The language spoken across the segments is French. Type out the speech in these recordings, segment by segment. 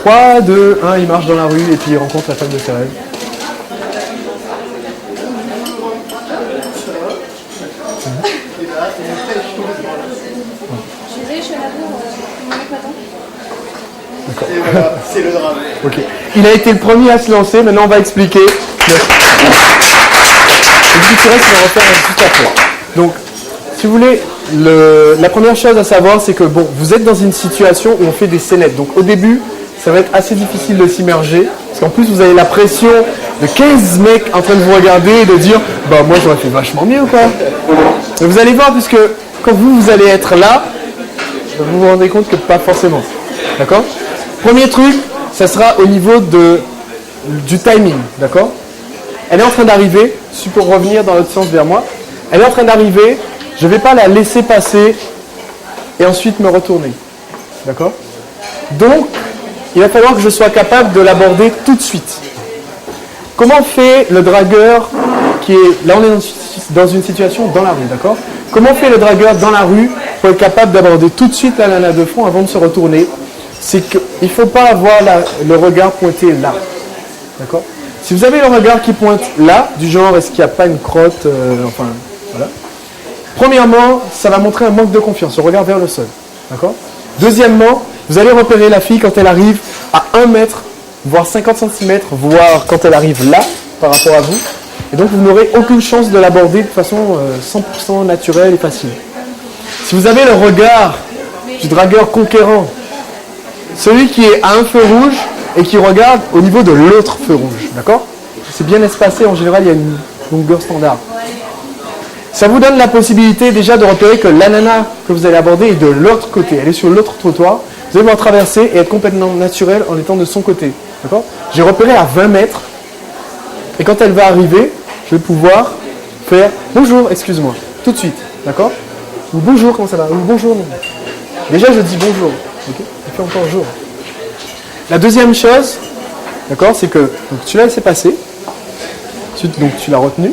3, 2, 1, il marche dans la rue et puis il rencontre la femme de ses rêves. Et voilà, c'est le drame. Ok. Il a été le premier à se lancer, maintenant on va expliquer. Et du coup, tu restes, on va refaire juste après. Donc, si vous voulez, la première chose à savoir, c'est que bon, vous êtes dans une situation où on fait des scénettes. Donc au début, ça va être assez difficile de s'immerger, parce qu'en plus vous avez la pression de 15 mecs en train de vous regarder et de dire bah moi j'aurais fait vachement mieux quoi. Mais vous allez voir, puisque quand vous allez être là, vous vous rendez compte que pas forcément. D'accord? Premier truc, ça sera au niveau du timing, d'accord? Elle est en train d'arriver, pour revenir dans l'autre sens vers moi, elle est en train d'arriver, je ne vais pas la laisser passer et ensuite me retourner, d'accord? Donc, il va falloir que je sois capable de l'aborder tout de suite. Comment fait le dragueur qui est... Là, on est dans une situation dans la rue, d'accord? Comment fait le dragueur dans la rue pour être capable d'aborder tout de suite la nana de front avant de se retourner? C'est qu'il ne faut pas avoir le regard pointé là, d'accord? Si vous avez le regard qui pointe là, du genre est-ce qu'il n'y a pas une crotte, enfin, voilà. Premièrement, ça va montrer un manque de confiance, le regard vers le sol, d'accord? Deuxièmement, vous allez repérer la fille quand elle arrive à 1 mètre, voire 50 cm, voire quand elle arrive là, par rapport à vous. Et donc, vous n'aurez aucune chance de l'aborder de façon 100% naturelle et facile. Si vous avez le regard du dragueur conquérant, celui qui est à un feu rouge et qui regarde au niveau de l'autre feu rouge, d'accord? C'est bien espacé, en général, il y a une longueur standard. Ça vous donne la possibilité déjà de repérer que la nana que vous allez aborder est de l'autre côté, elle est sur l'autre trottoir. Vous allez pouvoir traverser et être complètement naturel en étant de son côté, d'accord? J'ai repéré à 20 mètres et quand elle va arriver, je vais pouvoir faire « Bonjour, excuse-moi », tout de suite, d'accord? Ou « Bonjour, comment ça va ?» Ou « Bonjour, non ». Déjà, je dis « Bonjour ». Okay, je fais encore jour. La deuxième chose, d'accord, c'est que donc, tu l'as laissé passer, donc tu l'as retenu.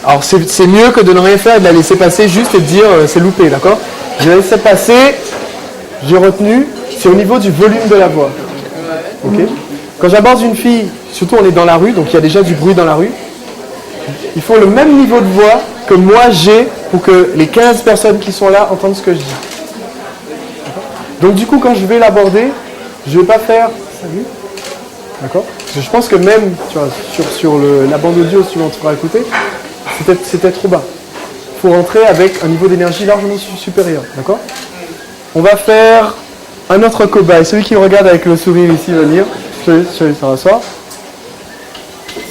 Alors c'est mieux que de ne rien faire et de la laisser passer juste et de dire c'est loupé, d'accord? Je l'ai laissé passer, j'ai retenu, c'est au niveau du volume de la voix. Okay. Quand j'aborde une fille, surtout on est dans la rue, donc il y a déjà du bruit dans la rue, il faut le même niveau de voix que moi j'ai pour que les 15 personnes qui sont là entendent ce que je dis. Donc du coup, quand je vais l'aborder, je ne vais pas faire « Salut ». D'accord? Je pense que même tu vois, sur la bande audio, si on te fera écouter, c'était trop bas. Il faut rentrer avec un niveau d'énergie largement supérieur. D'accord? On va faire un autre cobaye. Celui qui me regarde avec le sourire ici va venir. Je vais se rasseoir.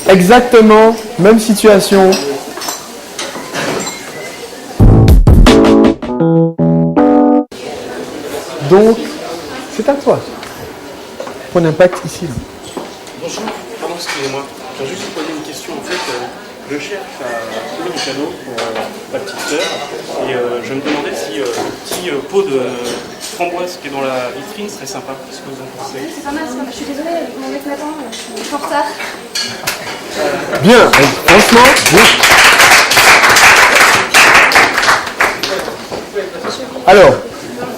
Exactement, même situation. Donc, c'est à toi. Point d'impact ici. Là. Bonjour, pardon, excusez-moi. Je viens juste vous poser une question. En fait, je cherche à trouver du cadeau pour ma petite sœur. Et je me demandais si le petit pot de framboise qui est dans la vitrine serait sympa. Qu'est-ce que vous en pensez? C'est pas mal, c'est pas mal. Je suis désolée, mon mec m'attend, je suis en retard. Bien, franchement, bien. Alors,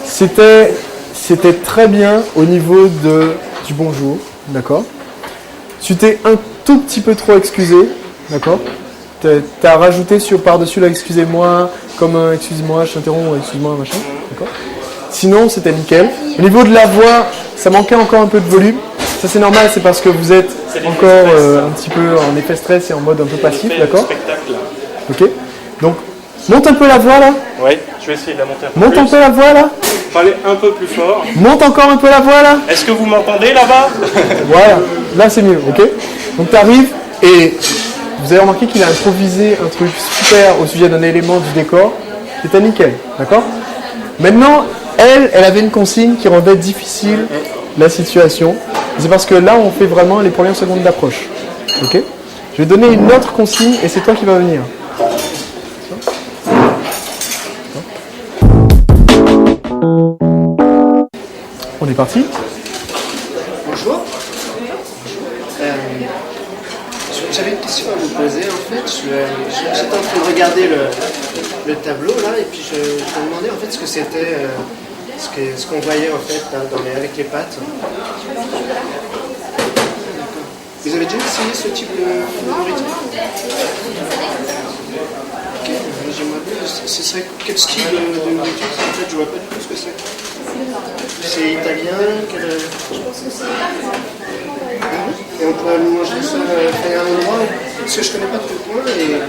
c'était très bien au niveau du bonjour, d'accord? Tu t'es un tout petit peu trop excusé, d'accord? T'as rajouté par-dessus là, excusez-moi, comme un excuse-moi, je t'interromps, excuse-moi, machin, d'accord? Sinon, c'était nickel. Au niveau de la voix, ça manquait encore un peu de volume. Ça, c'est normal, c'est parce que vous êtes encore un petit peu en effet stress et en mode un peu passif, d'accord? Ok. Donc, monte un peu la voix là. Oui, je vais essayer de la monter un peu Monte plus. un peu la voix là. Parlez un peu plus fort. Monte encore un peu la voix là. Est-ce que vous m'entendez là-bas? Voilà, là c'est mieux, ok? Donc tu arrives et vous avez remarqué qu'il a improvisé un truc super au sujet d'un élément du décor qui était nickel, d'accord? Maintenant, elle avait une consigne qui rendait difficile la situation. C'est parce que là, on fait vraiment les premières secondes d'approche, ok? Je vais donner une autre consigne et c'est toi qui vas venir. On est parti. Bonjour. J'avais une question à vous poser en fait. J'étais en train de regarder le tableau là et puis je me demandais en fait ce que c'était ce qu'on voyait en fait avec les pâtes. Vous avez déjà essayé ce type de nourriture? Ok, j'aimerais bien. Ce serait quel style de nourriture? En fait, je vois pas du tout ce que c'est. C'est italien? Je pense que c'est Et on pourrait manger ça à un endroit parce que je connais pas trop le coin et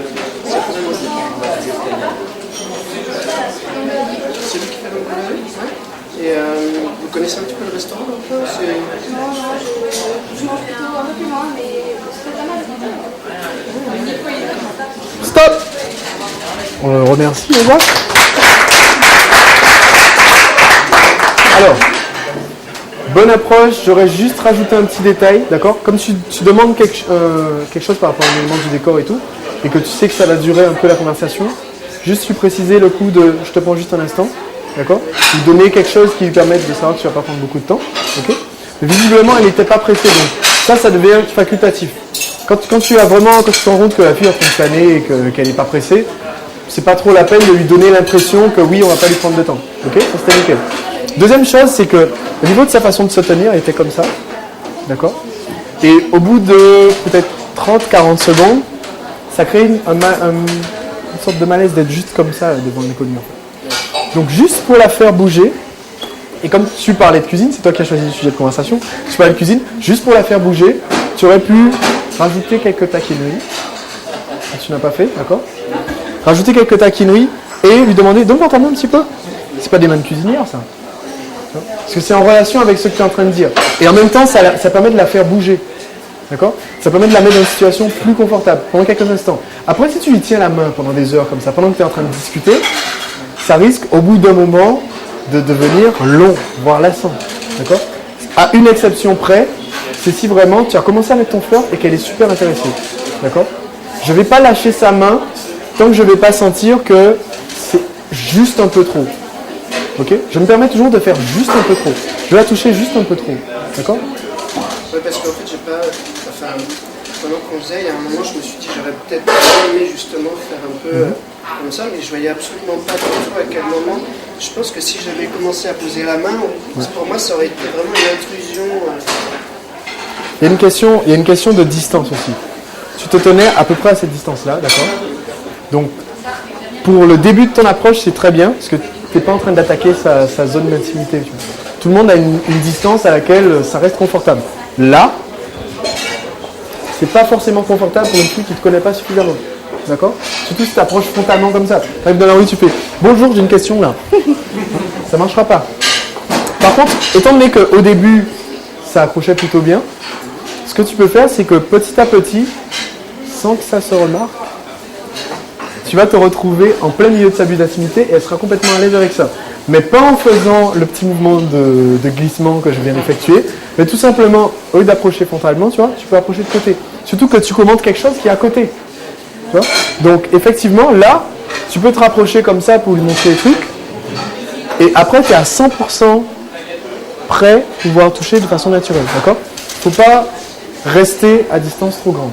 ça pourrait manger. C'est lui qui fait le coloré? Et vous connaissez un petit peu le restaurant un peu? Non, je mange plutôt un peu plus loin, mais c'est pas mal. Stop! On le remercie, les gars. Alors, bonne approche, j'aurais juste rajouté un petit détail, d'accord? Comme tu demandes quelque chose par rapport à l'élément du décor et tout, et que tu sais que ça va durer un peu la conversation, juste lui préciser le coup de « je te prends juste un instant », d'accord? Lui donner quelque chose qui lui permette de savoir que tu ne vas pas prendre beaucoup de temps, ok? Mais visiblement, elle n'était pas pressée, donc ça devient facultatif. Quand tu te rends compte que la fille est en train de planer et qu'elle n'est pas pressée, c'est pas trop la peine de lui donner l'impression que oui, on va pas lui prendre de temps. Ok? Ça c'était nickel. Deuxième chose, c'est que au niveau de sa façon de se tenir, elle était comme ça. D'accord? Et au bout de peut-être 30-40 secondes, ça crée une sorte de malaise d'être juste comme ça devant l'inconnu. Donc juste pour la faire bouger, et comme tu parlais de cuisine, c'est toi qui as choisi le sujet de conversation, tu parlais de cuisine, juste pour la faire bouger, tu aurais pu rajouter quelques taquineries. Tu n'as pas fait, d'accord? Rajouter quelques taquineries et lui demander, donne-moi ta main un petit peu. C'est pas des mains de cuisinière, ça. Parce que c'est en relation avec ce que tu es en train de dire. Et en même temps, ça permet de la faire bouger. D'accord? Ça permet de la mettre dans une situation plus confortable pendant quelques instants. Après, si tu lui tiens la main pendant des heures comme ça, pendant que tu es en train de discuter, ça risque au bout d'un moment de devenir long, voire lassant. D'accord? À une exception près, c'est si vraiment tu as commencé avec ton fleur et qu'elle est super intéressée. D'accord? Je ne vais pas lâcher sa main tant que je ne vais pas sentir que c'est juste un peu trop. Ok? Je me permets toujours de faire juste un peu trop. Je vais la toucher juste un peu trop. D'accord? Oui, parce qu'en fait, j'ai pas. Enfin, pendant qu'on faisait, il y a un moment, je me suis dit, j'aurais peut-être aimé justement faire un peu comme ça, mais je voyais absolument pas du tout à quel moment. Je pense que si j'avais commencé à poser la main, pour moi, ça aurait été vraiment une intrusion. Il y a une question de distance aussi. Tu te tenais à peu près à cette distance-là, d'accord? Donc, pour le début de ton approche, c'est très bien, parce que tu n'es pas en train d'attaquer sa zone d'intimité. Tout le monde a une distance à laquelle ça reste confortable. Là, c'est pas forcément confortable pour une fille qui ne te connaît pas suffisamment. D'accord? Surtout si tu approches frontalement comme ça. Tu arrives dans la rue, tu fais « Bonjour, j'ai une question là. » Ça ne marchera pas. Par contre, étant donné qu'au début, ça accrochait plutôt bien, ce que tu peux faire, c'est que petit à petit, sans que ça se remarque, tu vas te retrouver en plein milieu de sa bulle d'intimité et elle sera complètement à l'aise avec ça. Mais pas en faisant le petit mouvement de glissement que je viens d'effectuer, mais tout simplement, au lieu d'approcher frontalement, tu vois, tu peux approcher de côté. Surtout que tu commandes quelque chose qui est à côté. Tu vois? Donc effectivement, là, tu peux te rapprocher comme ça pour lui montrer les trucs. Et après, tu es à 100% prêt à pouvoir toucher de façon naturelle. D'accord? Il ne faut pas rester à distance trop grande.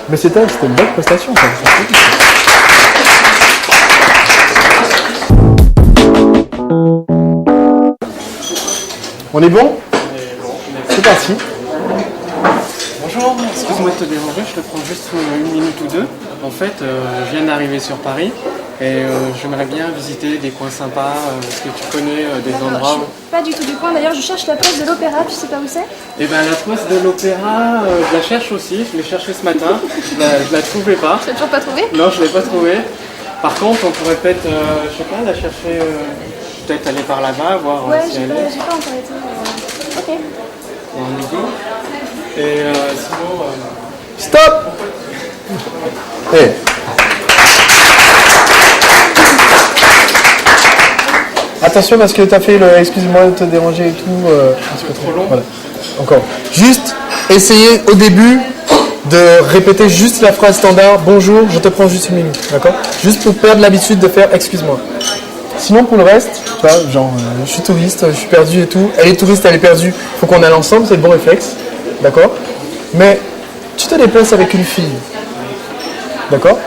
Mais c'était une belle prestation. Ça. On est bon? C'est parti. Bonjour, excuse-moi de te déranger, je te prends juste une minute ou deux. En fait, je viens d'arriver sur Paris et j'aimerais bien visiter des coins sympas. Est-ce que tu connais des endroits où... Pas du tout du coin, d'ailleurs je cherche la place de l'Opéra, tu sais pas où c'est? Eh bien la place de l'Opéra, je la cherche aussi, je l'ai cherchée ce matin, je la trouvais pas. Tu l'as toujours pas trouvé? Non, je l'ai pas trouvée. Par contre, on pourrait peut-être, je sais pas, la chercher, peut-être aller par là-bas, voir Ouais, si j'ai elle pas est. encore été. Ok. On y go. Et sinon... Stop! Hey. Attention parce que tu as fait le excuse-moi de te déranger et tout. Un petit peu trop long. Voilà. Encore. Juste essayez au début de répéter juste la phrase standard. Bonjour, je te prends juste une minute. D'accord? Juste pour perdre l'habitude de faire excuse-moi. Sinon pour le reste, tu vois, genre je suis touriste, je suis perdu et tout. Elle est touriste, elle est perdue. Il faut qu'on aille ensemble, c'est le bon réflexe. D'accord? Mais tu te déplaces avec une fille. D'accord?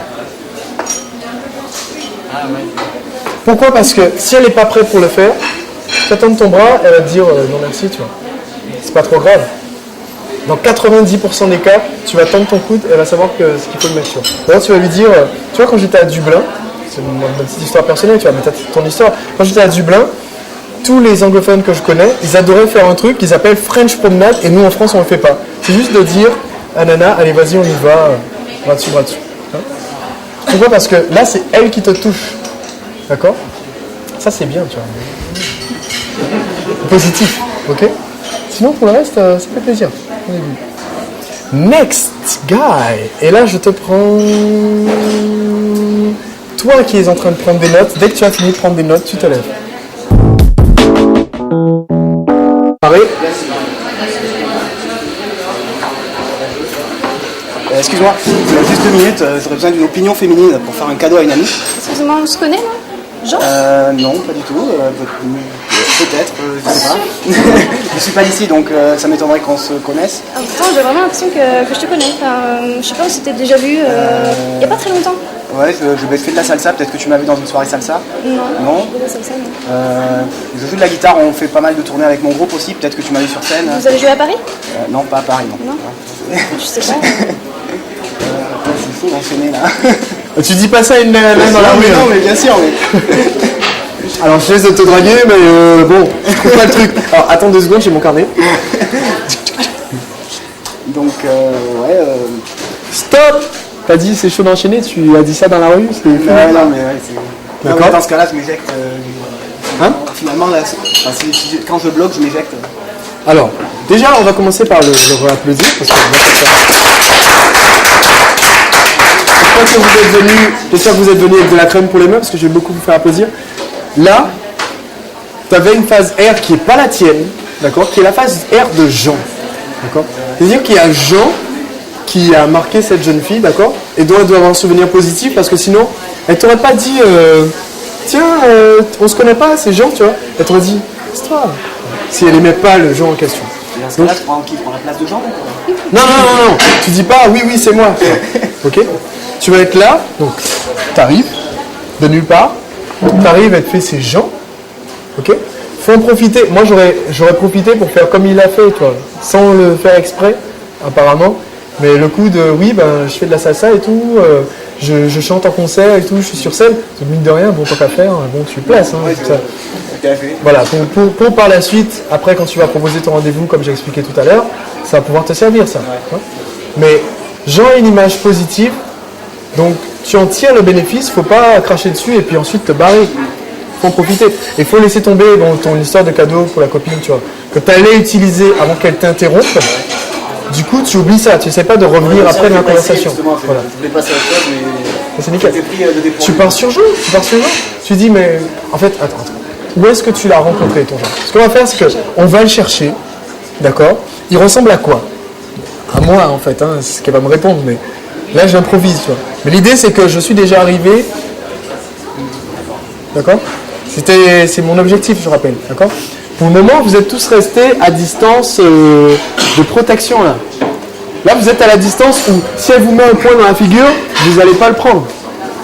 Pourquoi? Parce que si elle n'est pas prête pour le faire, vas tendre ton bras, elle va te dire non merci, tu vois. C'est pas trop grave. Dans 90% des cas, tu vas tendre ton coude, elle va savoir ce qu'il faut le mettre, tu vois. D'ailleurs, tu vas lui dire, tu vois, quand j'étais à Dublin, c'est une petite histoire personnelle, tu vois, mais t'as ton histoire. Quand j'étais à Dublin, tous les anglophones que je connais, ils adoraient faire un truc qu'ils appellent French promenade, et nous en France on le fait pas. C'est juste de dire à Nana, allez vas-y on y va, bras dessus, bras dessus. Hein. Pourquoi? Parce que là c'est elle qui te touche. D'accord? Ça c'est bien, tu vois. Positif, ok? Sinon pour le reste, ça fait plaisir. Next guy. Et là je te prends... Toi qui es en train de prendre des notes, dès que tu as fini de prendre des notes, tu te lèves. Pareil. Excuse-moi, juste 2 minutes, j'aurais besoin d'une opinion féminine pour faire un cadeau à une amie. Excusez-moi, on se connaît, non? Jean? Non, pas du tout. Peut-être, je sais pas. Je suis pas d'ici, donc ça m'étonnerait qu'on se connaisse. Ah, pourtant, j'ai vraiment l'impression que je te connais. Enfin, je sais pas, on s'était déjà vu il y a pas très longtemps. Ouais, je fais de la salsa, peut-être que tu m'as vu dans une soirée salsa. Non, Non. je fais pas salsa, non. Je joue de la guitare, on fait pas mal de tournées avec mon groupe aussi, peut-être que tu m'as vu sur scène. Vous avez joué à Paris? Non, pas à Paris, non. Non. Je sais pas. C'est fou d'enchaîner là. Tu dis pas ça à une nana dans la rue. Non, mais bien sûr, mais... Alors je laisse de te draguer, mais bon, je trouve pas le truc. Alors attends 2 secondes, j'ai mon carnet. Donc, ouais... Stop! T'as dit c'est chaud d'enchaîner, tu as dit ça dans la rue? C'est... Non, mais ouais, c'est... D'accord. Dans ce cas-là, je m'éjecte. Hein? Finalement, là, quand je bloque, je m'éjecte. Alors, déjà on va commencer par le réapplaudir, parce que j'espère que vous êtes venus avec de la crème pour les mains, parce que je vais beaucoup vous faire applaudir. Là, tu avais une phase R qui n'est pas la tienne, d'accord, qui est la phase R de Jean, d'accord. C'est-à-dire qu'il y a Jean qui a marqué cette jeune fille, d'accord, et dont elle doit avoir un souvenir positif, parce que sinon, elle t'aurait pas dit, tiens, on se connaît pas, c'est Jean, tu vois. Elle t'aurait dit, c'est toi, si elle aimait pas le Jean en question. Et dans ce cas-là, tu prends qui? Tu prends la place de Jean? Non, tu dis pas, oui, c'est moi, ok. Tu vas être là, donc, t'arrives, de nulle part, t'arrives, elle te fait ses Jean, ok. Faut en profiter, moi j'aurais profité pour faire comme il l'a fait, toi, sans le faire exprès, apparemment. Mais le coup de oui, ben, je fais de la salsa et tout, je chante en concert et tout, je suis sur scène, mine de rien, bon, tant qu'à faire, bon, tu places. Hein, Ouais, tout ça. tout à fait. Voilà, pour par la suite, après quand tu vas proposer ton rendez-vous, comme j'ai expliqué tout à l'heure, ça va pouvoir te servir ça. Hein. Mais Jean a une image positive, donc tu en tires le bénéfice, faut pas cracher dessus et puis ensuite te barrer. Faut en profiter. Et faut laisser tomber ton histoire de cadeau pour la copine, tu vois, que tu allais utiliser avant qu'elle t'interrompe. Du coup, tu oublies ça, tu n'essaies pas de revenir après dans la conversation. Voilà. Je voulais passer à autre chose, mais... C'est nickel. J'ai pris de dépourvu. Tu pars sur Jean, tu dis, mais en fait, attends. Où est-ce que tu l'as rencontré, ton Jean? Ce qu'on va faire, c'est qu'on va le chercher, d'accord? Il ressemble à quoi? À moi, en fait, hein, c'est ce qu'elle va me répondre, mais là, j'improvise, tu vois. Mais l'idée, c'est que je suis déjà arrivé, d'accord? C'est mon objectif, je rappelle, d'accord? Pour le moment, vous êtes tous restés à distance de protection, là. Là, vous êtes à la distance où, si elle vous met un point dans la figure, vous n'allez pas le prendre.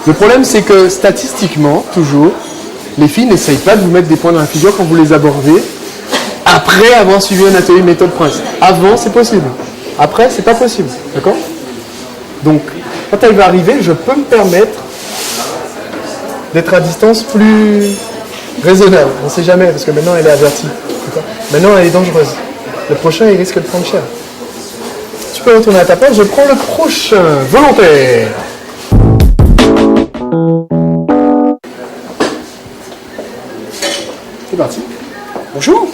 Le problème, c'est que, statistiquement, toujours, les filles n'essayent pas de vous mettre des points dans la figure quand vous les abordez, après avoir suivi un atelier méthode Prince. Avant, c'est possible. Après, c'est pas possible, d'accord? Donc, quand elle va arriver, je peux me permettre d'être à distance plus raisonnable. On ne sait jamais, parce que maintenant, elle est avertie. D'accord? Maintenant, elle est dangereuse. Le prochain, il risque de prendre cher. Tu peux retourner à ta place, je prends le prochain. Volontaire. C'est parti. Bonjour.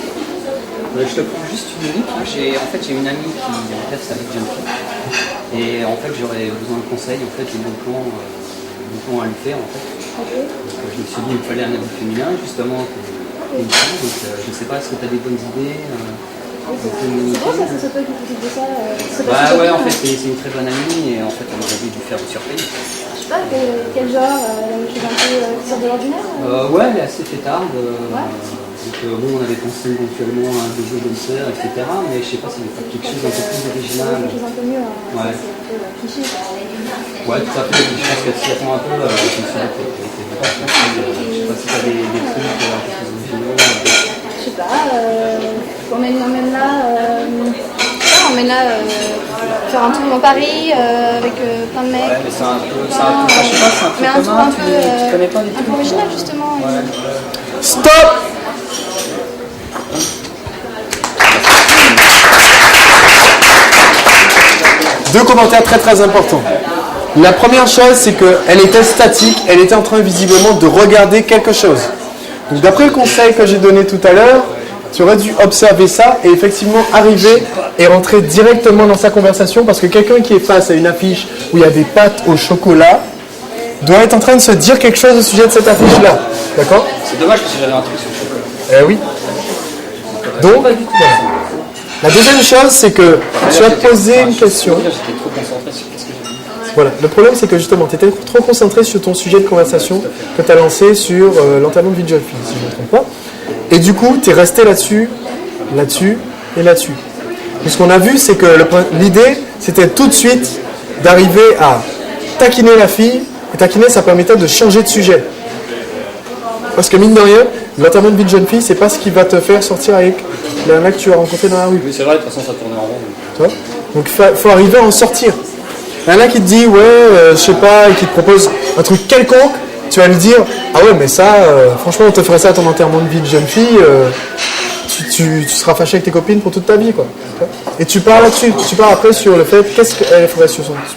Je te prends juste une minute. J'ai une amie qui en fait avec jeune fille. Et en fait j'aurais besoin de conseils. En fait j'ai mon plan à lui faire en fait. Donc, je me suis dit qu'il me fallait un ami féminin justement. Une fille, donc je sais pas, est-ce que tu as des bonnes idées C'est bon, ça, c'est toi qui t'occupes de ça. Bah ouais, en fait c'est une très bonne amie et en fait on aurait dû lui faire une surprise. Je sais pas, quel genre, une chose un peu qui sort de l'ordinaire? Ouais, elle est assez fêtarde. Donc bon, on avait pensé éventuellement à des jeux comme ça, etc. Mais je sais pas s'il n'y a pas quelque chose d'un peu plus original. Quelque chose un peu mieux, Ouais. c'est un peu cliché. Ouais, tout à fait. Je pense qu'elle s'y attend un peu. Je me suis dit qu'elle était beaucoup. Je sais pas si tu as des trucs un peu plus originaux. Je sais pas, on m'emmène là faire un tour dans Paris avec plein de mecs. Ouais, mais c'est un peu, je sais pas, c'est un Mais un truc tour commun, un peu, tu connais pas du un tout. peu original justement. Stop! Deux commentaires très très importants. La première chose, c'est qu'elle était statique, elle était en train visiblement de regarder quelque chose. Donc d'après le conseil que j'ai donné tout à l'heure, tu aurais dû observer ça et effectivement arriver et rentrer directement dans sa conversation parce que quelqu'un qui est face à une affiche où il y a des pâtes au chocolat doit être en train de se dire quelque chose au sujet de cette affiche-là. D'accord? C'est dommage parce que j'avais un truc sur le chocolat. Eh oui. Donc, la deuxième chose, c'est que tu as posé une question. J'étais trop concentré sur qu'est-ce que j'ai dit. Voilà, le problème c'est que justement, tu étais trop concentré sur ton sujet de conversation que tu as lancé sur l'enterrement de vie de jeune fille, si je ne me trompe pas. Et du coup, tu es resté là-dessus, là-dessus et là-dessus. Et ce qu'on a vu, c'est que l'idée, c'était tout de suite d'arriver à taquiner la fille. Et taquiner, ça permettait de changer de sujet. Parce que mine de rien, l'enterrement de vie de jeune fille, c'est pas ce qui va te faire sortir avec la nana que tu as rencontré dans la rue. Oui, c'est vrai, de toute façon, ça tournait en rond. Tu vois? Donc il faut arriver à en sortir. Il y en a qui te dit ouais, je sais pas, et qui te propose un truc quelconque, tu vas lui dire ah ouais, mais ça, franchement, on te ferait ça à ton enterrement de vie de jeune fille, tu seras fâché avec tes copines pour toute ta vie, quoi. Et tu parles là-dessus, tu parles après sur le fait qu'est-ce qu'elle ferait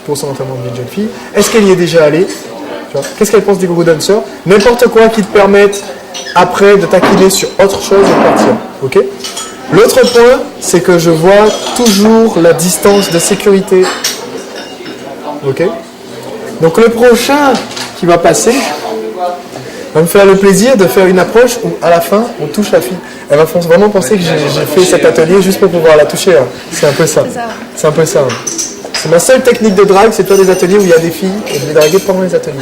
pour son enterrement de vie de jeune fille, est-ce qu'elle y est déjà allée, tu vois? Qu'est-ce qu'elle pense des gros danseurs, n'importe quoi qui te permette après de taquiner sur autre chose et de partir, ok? L'autre point, c'est que je vois toujours la distance de sécurité. Ok? Donc le prochain qui va passer va me faire le plaisir de faire une approche où à la fin on touche la fille. Elle va vraiment penser que j'ai fait cet atelier juste pour pouvoir la toucher. Hein. C'est un peu ça. C'est un peu ça. Hein. C'est ma seule technique de drague, c'est de faire des ateliers où il y a des filles et de les draguer pendant les ateliers.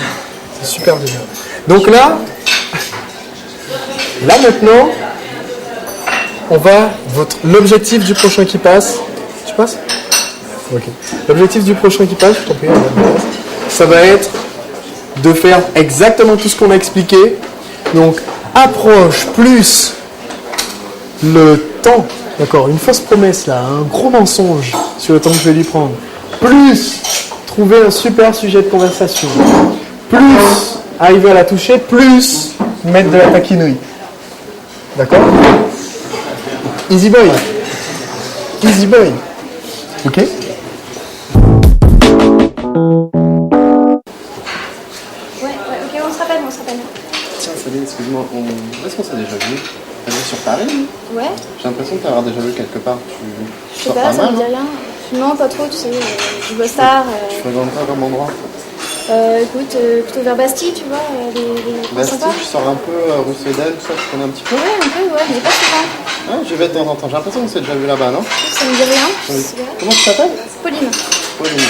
C'est super génial. Donc là maintenant, on va l'objectif du prochain qui passe. Tu passes? Ok. L'objectif du prochain qui passe, je t'en prie, ça va être de faire exactement tout ce qu'on a expliqué. Donc, approche plus le temps, d'accord, une fausse promesse là, un gros mensonge sur le temps que je vais lui prendre, plus trouver un super sujet de conversation, plus arriver à la toucher, plus mettre de la taquinerie. D'accord? Easy boy. Easy boy. Ok? Ouais, ok, on se rappelle. Tiens, salut, excuse-moi, est-ce qu'on s'est déjà vu? T'as vu sur Paris? Ouais, J'ai l'impression de t'avoir déjà vu quelque part. je sais pas, ça me dit rien. Non, pas trop, tu sais, je bosse tard. Tu fréquentes pas comme endroit? Écoute, plutôt vers Bastille, tu vois, les coins Bastille, sympas. je sors un peu rue Cédel, tout ça, tu connais un petit peu? Ouais, un peu, ouais, mais pas souvent. Ouais, j'y vais de temps en temps. J'ai l'impression qu'on s'est déjà vu là-bas, non? Ça me dit rien, je Oui. sais pas. Comment tu t'appelles? Pauline, Pauline.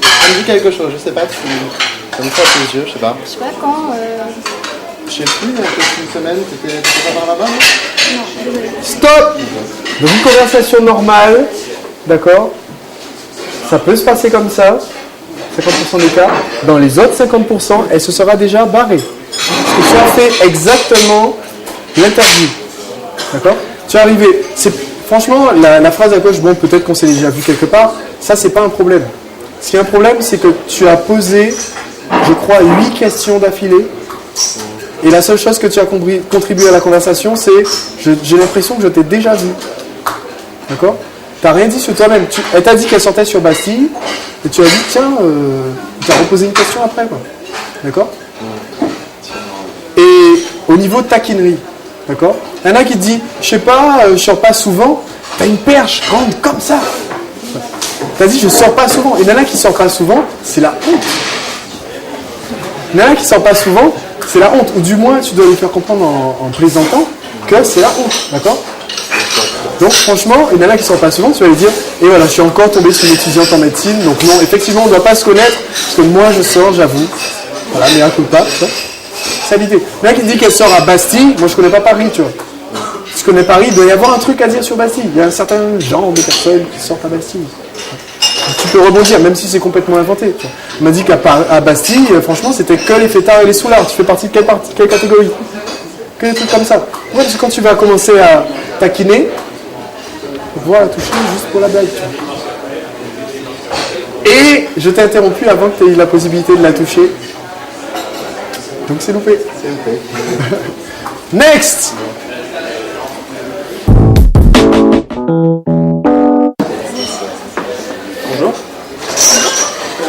Ça me dit quelque chose, je sais pas, ça me frappe les yeux, je sais pas. je sais pas quand. Je sais plus, il y a peut-être une semaine, t'étais pas par là-bas, non? Non, désolée. Stop! Donc une conversation normale, d'accord? Ça peut se passer comme ça, 50% des cas. Dans les autres 50%, elle se sera déjà barrée. Parce que tu as fait exactement l'interview. D'accord? Tu es arrivé. Franchement, la phrase à gauche, bon, peut-être qu'on s'est déjà vu quelque part, ça, c'est pas un problème. Ce qui est un problème, c'est que tu as posé, je crois, 8 questions d'affilée. Et la seule chose que tu as contribué à la conversation, c'est j'ai l'impression que je t'ai déjà vu. D'accord? Tu n'as rien dit sur toi-même. Elle t'a dit qu'elle sortait sur Bastille, et tu as dit, tiens, tu as reposé une question après, quoi. D'accord? Et au niveau de taquinerie, d'accord? Il y en a qui te dit, je sais pas, je sors pas souvent, t'as une perche grande comme ça. T'as dit, je sors pas souvent. Et il y en a qui sort pas souvent, c'est la honte. Il y en a qui sort pas souvent, c'est la honte. Ou du moins, tu dois lui faire comprendre en plaisantant que c'est la honte, d'accord? Donc franchement, il y en a qui ne sortent pas souvent, tu vas lui dire, et voilà, je suis encore tombé sur une étudiante en médecine, donc non, effectivement, on ne doit pas se connaître, parce que moi je sors, j'avoue. Voilà, mais un coup pas, tu vois. C'est l'idée. Il y en a qui dit qu'elle sort à Bastille, moi je connais pas Paris, tu vois. Si je connais Paris, il doit y avoir un truc à dire sur Bastille. Il y a un certain genre de personnes qui sortent à Bastille. Donc, tu peux rebondir, même si c'est complètement inventé. Tu vois. On m'a dit qu'à Bastille, franchement, c'était que les fêtards et les soulards. Tu fais partie de quelle catégorie? Que des trucs comme ça. Ouais, parce que quand tu vas commencer taquiner pour pouvoir la toucher juste pour la blague. Et je t'ai interrompu avant que tu aies eu la possibilité de la toucher. Donc c'est loupé. C'est loupé. Next. Bonjour.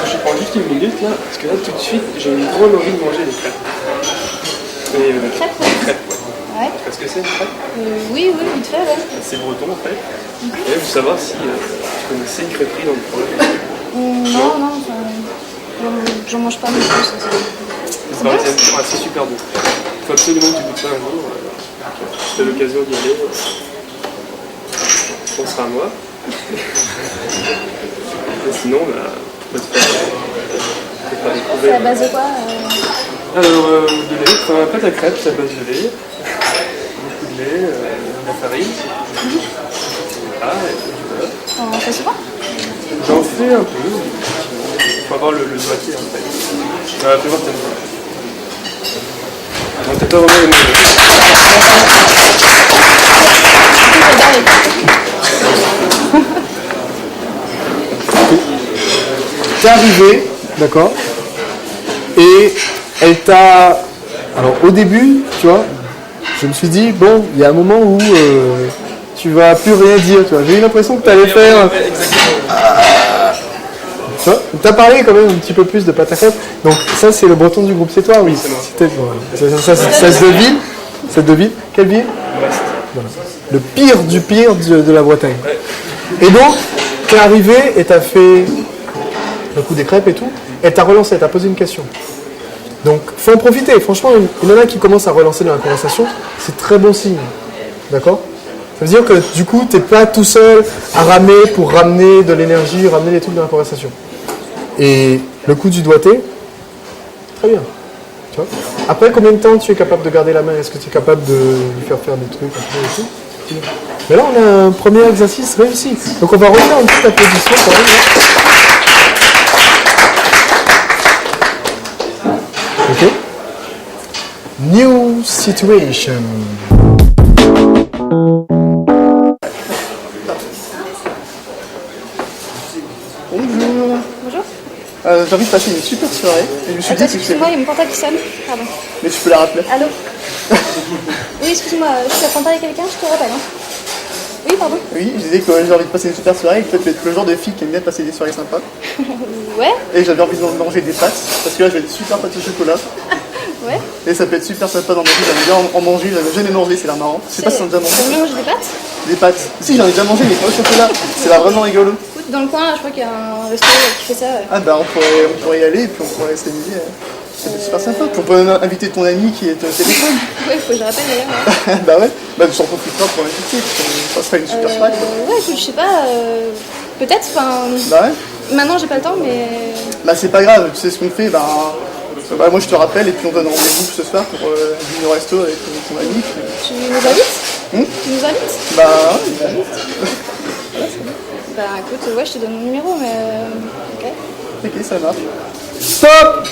Je prends juste une minute là, parce que là tout de suite j'ai une grande envie de manger des crêpes. Et, Crêpes, crêpes, ouais. Ouais. Parce que c'est une crêpe, Oui, vite fait, ouais. c'est breton en fait. Et je voulais savoir si tu connaissais une crêperie dans le coin. Non, j'en mange pas non plus. C'est super bon. Il faut absolument que tu goûtes ça un jour. Si tu as l'occasion d'y aller, je penserai à moi. Et sinon, on va te faire C'est à découvrir. base de quoi Alors, de lait, enfin, un pâte à crêpes, c'est à base de lait. Beaucoup de lait, de la farine. Ah, et du beurre. On fait souvent J'en fais un peu. Il faut avoir le doigté en fait. Fais voir, t'aimes pas. Non, t'as pas vraiment aimé. T'es arrivé, d'accord, et elle t'a... Alors au début, tu vois, je me suis dit, bon, il y a un moment où tu vas plus rien dire, tu vois. J'ai eu l'impression que tu allais faire... Tu vois, t'as parlé quand même un petit peu plus de pâte à crêpes. Donc ça, c'est le breton du groupe, c'est toi, oui. Ça se devine. Ça se devine. Quelle ville? Voilà. Le pire du pire de la Bretagne. Et donc, t'es arrivé et t'as fait le coup des crêpes et tout. Et t'as relancé, t'as posé une question. Donc, faut en profiter. Franchement, une nana qui commence à relancer dans la conversation, c'est très bon signe. D'accord? Ça veut dire que du coup, t'es pas tout seul à ramer pour ramener de l'énergie, ramener les trucs dans la conversation. Et le coup du doigté, très bien. Tu vois? Après, combien de temps tu es capable de garder la main? Est-ce que tu es capable de lui faire faire des trucs après et tout? Mais là, on a un premier exercice réussi. Donc, on va refaire un petit applaudissement quand même. Ok. New situation. Bonjour. Bonjour. J'ai envie de passer une super soirée. Et je me suis dit Attends, que c'est... excuse-moi, il y a mon portable qui sonne. Pardon. Mais tu peux la rappeler. Allô. Oui, excuse-moi, je t'attends parler à quelqu'un, je te rappelle. Hein. Oui, pardon. Oui, je disais que j'ai envie de passer une super soirée et que toi tu es le genre de fille qui aime bien passer des soirées sympas. Ouais, Et j'avais envie de manger des pâtes, parce que là j'ai des super pâtes au chocolat. ouais. Et ça peut être super sympa d'en manger, j'aime bien en manger, j'avais jamais mangé, c'est l'air marrant. Je sais pas si t'en as déjà mangé. T'aimes bien manger des pâtes? Des pâtes. Si, j'en ai déjà mangé, mais pas au chocolat. C'est là vraiment rigolo. Écoute, dans le coin, là, je crois qu'il y a un resto qui fait ça. Ah bah on pourrait y aller et puis on pourrait s'amuser. Ça peut être super sympa. Puis on pourrait même inviter ton ami qui est au téléphone. Ouais, faut que je rappelle d'ailleurs. Bah ouais, bah tu s'en profiteras pour l'inviter, ça serait une super soirée. quoi. Ouais, écoute, je sais pas, peut-être, enfin... Bah ouais. Maintenant, j'ai pas le temps, mais... Bah c'est pas grave, tu sais ce qu'on fait, bah moi je te rappelle et puis on donne rendez-vous ce soir pour dîner au resto avec ton ami. Tu nous invites? Tu nous invites? Bah ouais, Bah écoute, ouais, je te donne mon numéro, mais... Ok. ok, ça marche. Stop!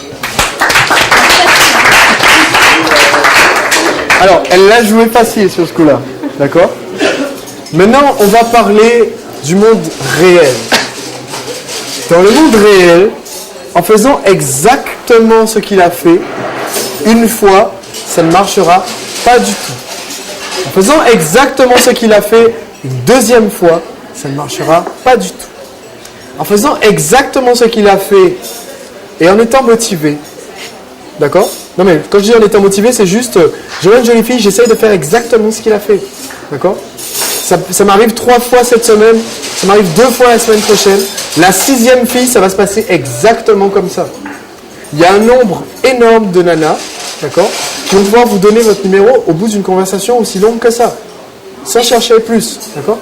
Alors, elle l'a joué facile sur ce coup-là. D'accord? Maintenant, on va parler du monde réel. Dans le monde réel, en faisant exactement ce qu'il a fait, une fois, ça ne marchera pas du tout. En faisant exactement ce qu'il a fait une deuxième fois, ça ne marchera pas du tout. En faisant exactement ce qu'il a fait et en étant motivé, d'accord? Non mais quand je dis en étant motivé, c'est juste, je vois une jolie fille, j'essaye de faire exactement ce qu'il a fait, d'accord? Ça m'arrive 3 fois cette semaine, ça m'arrive 2 fois la semaine prochaine. La 6e fille, ça va se passer exactement comme ça. Il y a un nombre énorme de nanas, d'accord, qui vont pouvoir vous donner votre numéro au bout d'une conversation aussi longue que ça, sans chercher plus, d'accord?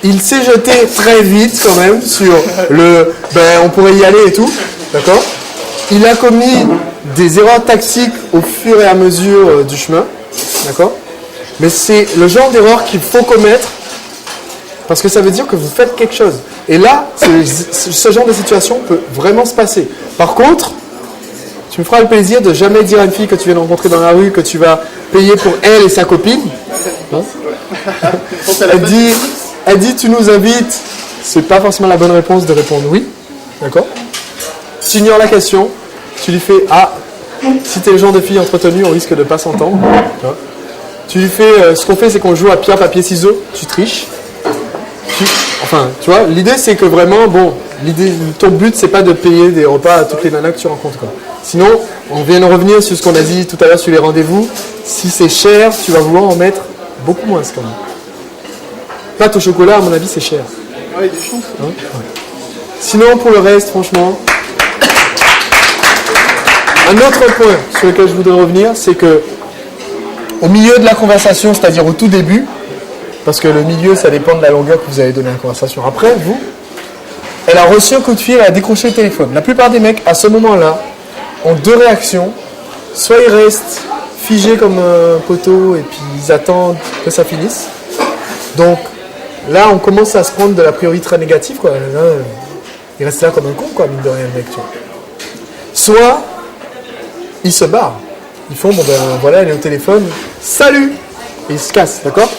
Il s'est jeté très vite quand même sur le « ben on pourrait y aller et tout », d'accord? Il a commis des erreurs tactiques au fur et à mesure du chemin, d'accord? Mais c'est le genre d'erreur qu'il faut commettre parce que ça veut dire que vous faites quelque chose. Et là, ce genre de situation peut vraiment se passer. Par contre, tu me feras le plaisir de jamais dire à une fille que tu viens de rencontrer dans la rue que tu vas payer pour elle et sa copine. Hein? pense à la Elle dit tu nous invites. C'est pas forcément la bonne réponse de répondre oui. D'accord? Tu ignores la question. Tu lui fais ah, si t'es le genre de fille entretenue, on risque de pas s'entendre. Tu lui fais ce qu'on fait, c'est qu'on joue à pierre, papier, ciseaux. Tu triches. Enfin, tu vois, l'idée c'est que vraiment, bon, ton but c'est pas de payer des repas à toutes les nanas que tu rencontres, quoi. Sinon, on vient de revenir sur ce qu'on a dit tout à l'heure sur les rendez-vous. Si c'est cher, tu vas vouloir en mettre beaucoup moins quand même. Pâte au chocolat, à mon avis, c'est cher. Ouais, des chances. Hein? Ouais. Sinon, pour le reste, franchement, un autre point sur lequel je voudrais revenir, c'est que au milieu de la conversation, c'est-à-dire au tout début, parce que le milieu, ça dépend de la longueur que vous avez donné à la conversation. Après, vous, elle a reçu un coup de fil, elle a décroché le téléphone. La plupart des mecs, à ce moment-là, ont deux réactions. Soit ils restent figés comme un poteau et puis ils attendent que ça finisse. Donc là, on commence à se prendre de la priorité très négative, quoi. Là, il reste là comme un con, quoi, mine de rien, le mec, tu vois. Soit ils se barrent. Ils font, bon ben voilà, elle est au téléphone, salut! Et ils se cassent, d'accord?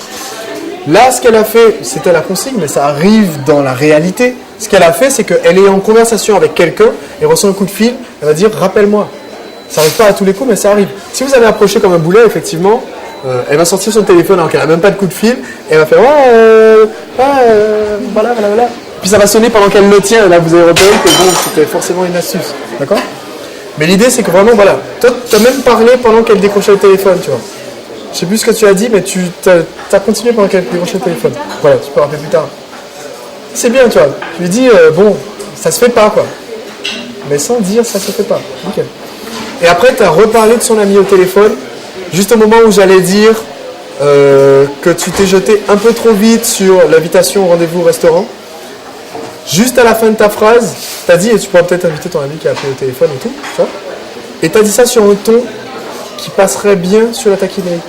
Là, ce qu'elle a fait, c'était la consigne, mais ça arrive dans la réalité. Ce qu'elle a fait, c'est qu'elle est en conversation avec quelqu'un, elle reçoit un coup de fil, elle va dire « rappelle-moi ». Ça n'arrive pas à tous les coups, mais ça arrive. Si vous avez approché comme un boulet, effectivement, elle va sortir son téléphone alors qu'elle n'a même pas de coup de fil, et elle va faire « voilà. » Puis ça va sonner pendant qu'elle le tient, et là vous avez repéré que bon, c'était forcément une astuce. D'accord? Mais l'idée, c'est que vraiment, voilà, toi, tu as même parlé pendant qu'elle décrochait le téléphone, tu vois. Je sais plus ce que tu as dit, mais tu as continué pendant qu'elle décrochait le téléphone. Voilà, tu peux rappeler plus tard. C'est bien, tu vois. Tu lui dis, bon, ça se fait pas, quoi. Mais sans dire, ça se fait pas. Nickel. Et après, tu as reparlé de son ami au téléphone, juste au moment où j'allais dire que tu t'es jeté un peu trop vite sur l'invitation au rendez-vous au restaurant. Juste à la fin de ta phrase, tu as dit, et tu pourras peut-être inviter ton ami qui a appelé au téléphone et tout, tu vois. Et tu as dit ça sur un ton qui passerait bien sur la taquinerie.